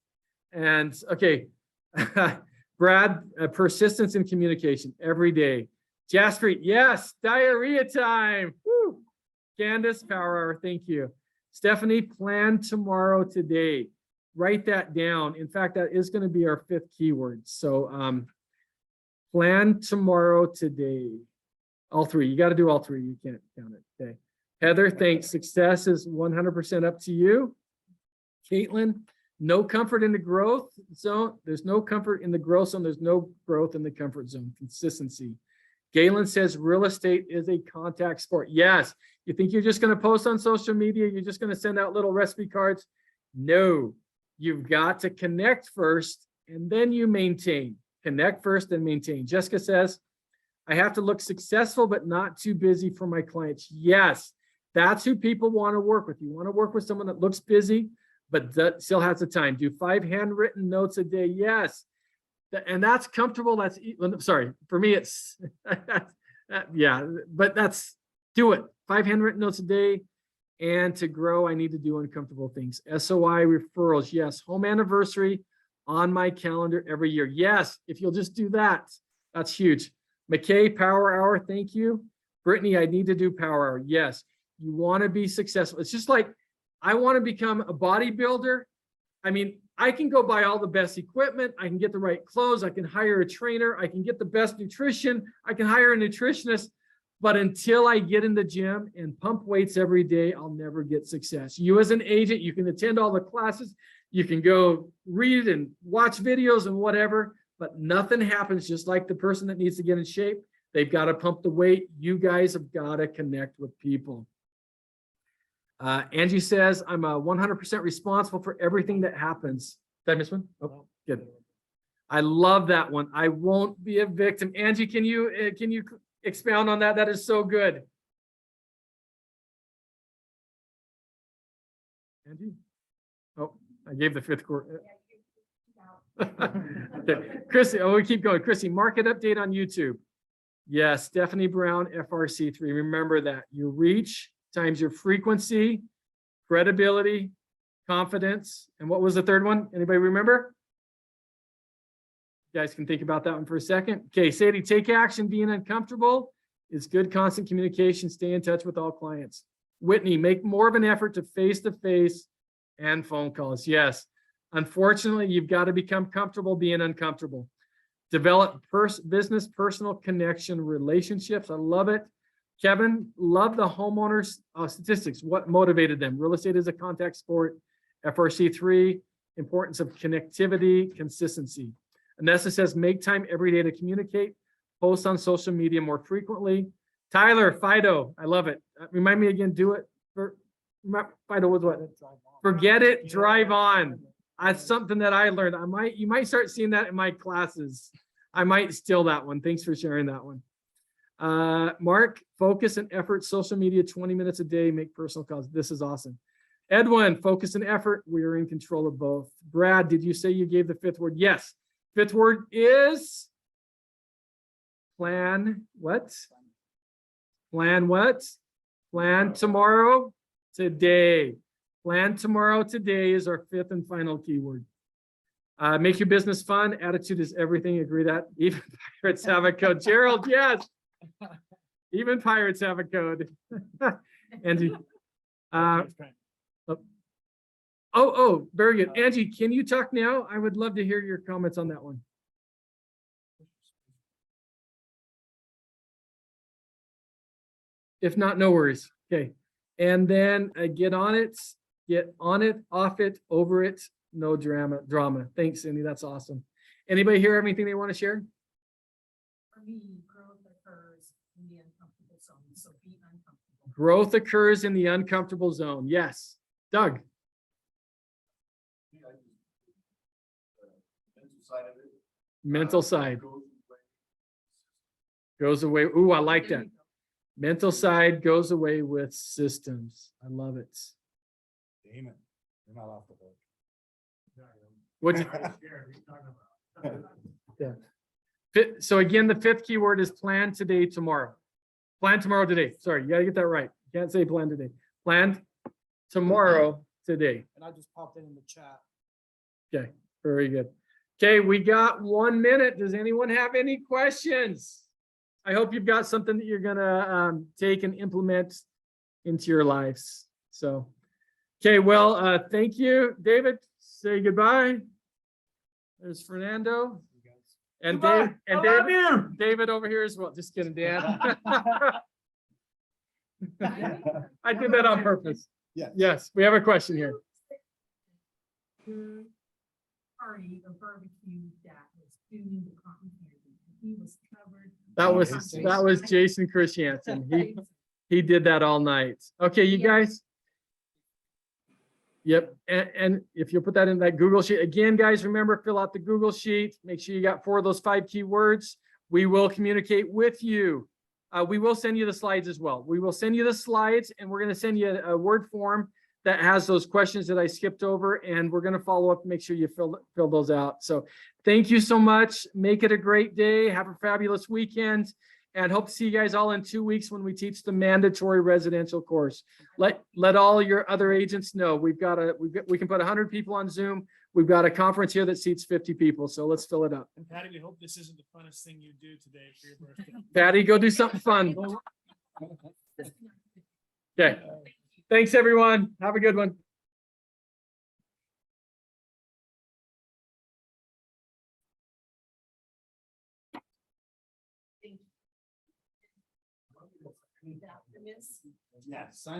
And okay. Brad, persistence in communication every day. Jasper, yes, diarrhea time. Woo. Candace, power hour, thank you. Stephanie, plan tomorrow today. Write that down. In fact, that is going to be our fifth keyword. So plan tomorrow today. All three. You got to do all three. You can't count it. Okay. Heather, thanks. Success is 100% up to you. Caitlin, no comfort in the growth zone. There's no comfort in the growth zone. There's no growth in the comfort zone. Consistency. Galen says real estate is a contact sport. Yes. You think you're just going to post on social media? You're just going to send out little recipe cards? No. You've got to connect first and then you maintain. Connect first and maintain. Jessica says, I have to look successful, but not too busy for my clients. Yes. That's who people want to work with. You want to work with someone that looks busy, but that still has the time. Do 5 handwritten notes a day. Yes. And that's comfortable. That's, sorry, for me, it's, yeah, but do it. 5 handwritten notes a day. And to grow, I need to do uncomfortable things. SOI referrals. Yes. Home anniversary on my calendar every year. Yes. If you'll just do that, that's huge. McKay, power hour. Thank you. Brittany, I need to do power hour. Yes. You want to be successful. It's just like, I want to become a bodybuilder. I mean, I can go buy all the best equipment. I can get the right clothes. I can hire a trainer. I can get the best nutrition. I can hire a nutritionist. But until I get in the gym and pump weights every day, I'll never get success. You as an agent, you can attend all the classes. You can go read and watch videos and whatever, but nothing happens just like the person that needs to get in shape. They've got to pump the weight. You guys have got to connect with people. Angie says, I'm 100% responsible for everything that happens. Did I miss one? Oh, good. I love that one. I won't be a victim. Angie, can you expound on that? That is so good. Angie? Oh, I gave the fifth quarter. Okay. Chrissy, we keep going. Chrissy, market update on YouTube. Yes, Stephanie Brown, FRC3. Remember that. Your reach times your frequency, credibility, confidence. And what was the third one? Anybody remember? You guys can think about that one for a second. Okay, Sadie, take action. Being uncomfortable is good constant communication. Stay in touch with all clients. Whitney, make more of an effort to face-to-face and phone calls. Yes. Unfortunately, you've got to become comfortable being uncomfortable. Develop business, personal connection, relationships. I love it. Kevin, love the homeowners statistics. What motivated them? Real estate is a contact sport. FRC3, importance of connectivity, consistency. Anessa says, make time every day to communicate. Post on social media more frequently. Tyler, Fido, I love it. Remind me again, do it. Fido was what? Forget it, drive on. That's something that I learned. You might start seeing that in my classes. I might steal that one. Thanks for sharing that one. Mark, focus and effort, social media, 20 minutes a day, make personal calls. This is awesome. Edwin, focus and effort. We are in control of both. Brad, did you say you gave the fifth word? Yes. Fifth word is plan what? Plan what? Plan tomorrow today. Plan tomorrow today is our 5th and final keyword. Make your business fun. Attitude is everything. Agree that? Even pirates have a code. Gerald, yes. Even pirates have a code. Angie. Very good. Angie, can you talk now? I would love to hear your comments on that one. If not, no worries. Okay. And then get on it, off it, over it. No drama. Thanks, Cindy. That's awesome. Anybody hear anything they want to share? For me, growth occurs in the uncomfortable zone, so be uncomfortable. Growth occurs in the uncomfortable zone. Yes. Doug. Mental side goes away. Ooh, I like that. Mental side goes away with systems. I love it. Damn it. You're not off the hook. What? Yeah. So again, the 5th keyword is plan today, tomorrow. Plan tomorrow, today. Sorry, you gotta get that right. You can't say plan today. Plan tomorrow, today. And I just popped it in the chat. Okay, very good. Okay, we got 1 minute. Does anyone have any questions? I hope you've got something that you're gonna take and implement into your lives. So, okay, well, thank you, David. Say goodbye. There's Fernando. And Dave, and David over here as well. Just kidding, Dan. I did that on purpose. Yes. Yes, we have a question here. Party or barbecue that was doing the cotton candy. He was covered. That was Jason Christiansen. He did that all night. Okay, you guys. Yep, and if you'll put that in that Google sheet, again, guys, remember, fill out the Google sheet. Make sure you got 4 of those 5 keywords. We will communicate with you. We will send you the slides as well. We will send you the slides, and we're going to send you a Word form that has those questions that I skipped over, and we're going to follow up, make sure you fill those out. So thank you so much. Make it a great day. Have a fabulous weekend. And hope to see you guys all in 2 weeks when we teach the mandatory residential course. Let all your other agents know we can put 100 people on Zoom. We've got a conference here that seats 50 people, so let's fill it up. And Patty, we hope this isn't the funnest thing you do today for your birthday. Patty, go do something fun. Okay. Thanks, everyone. Have a good one. Yeah, sign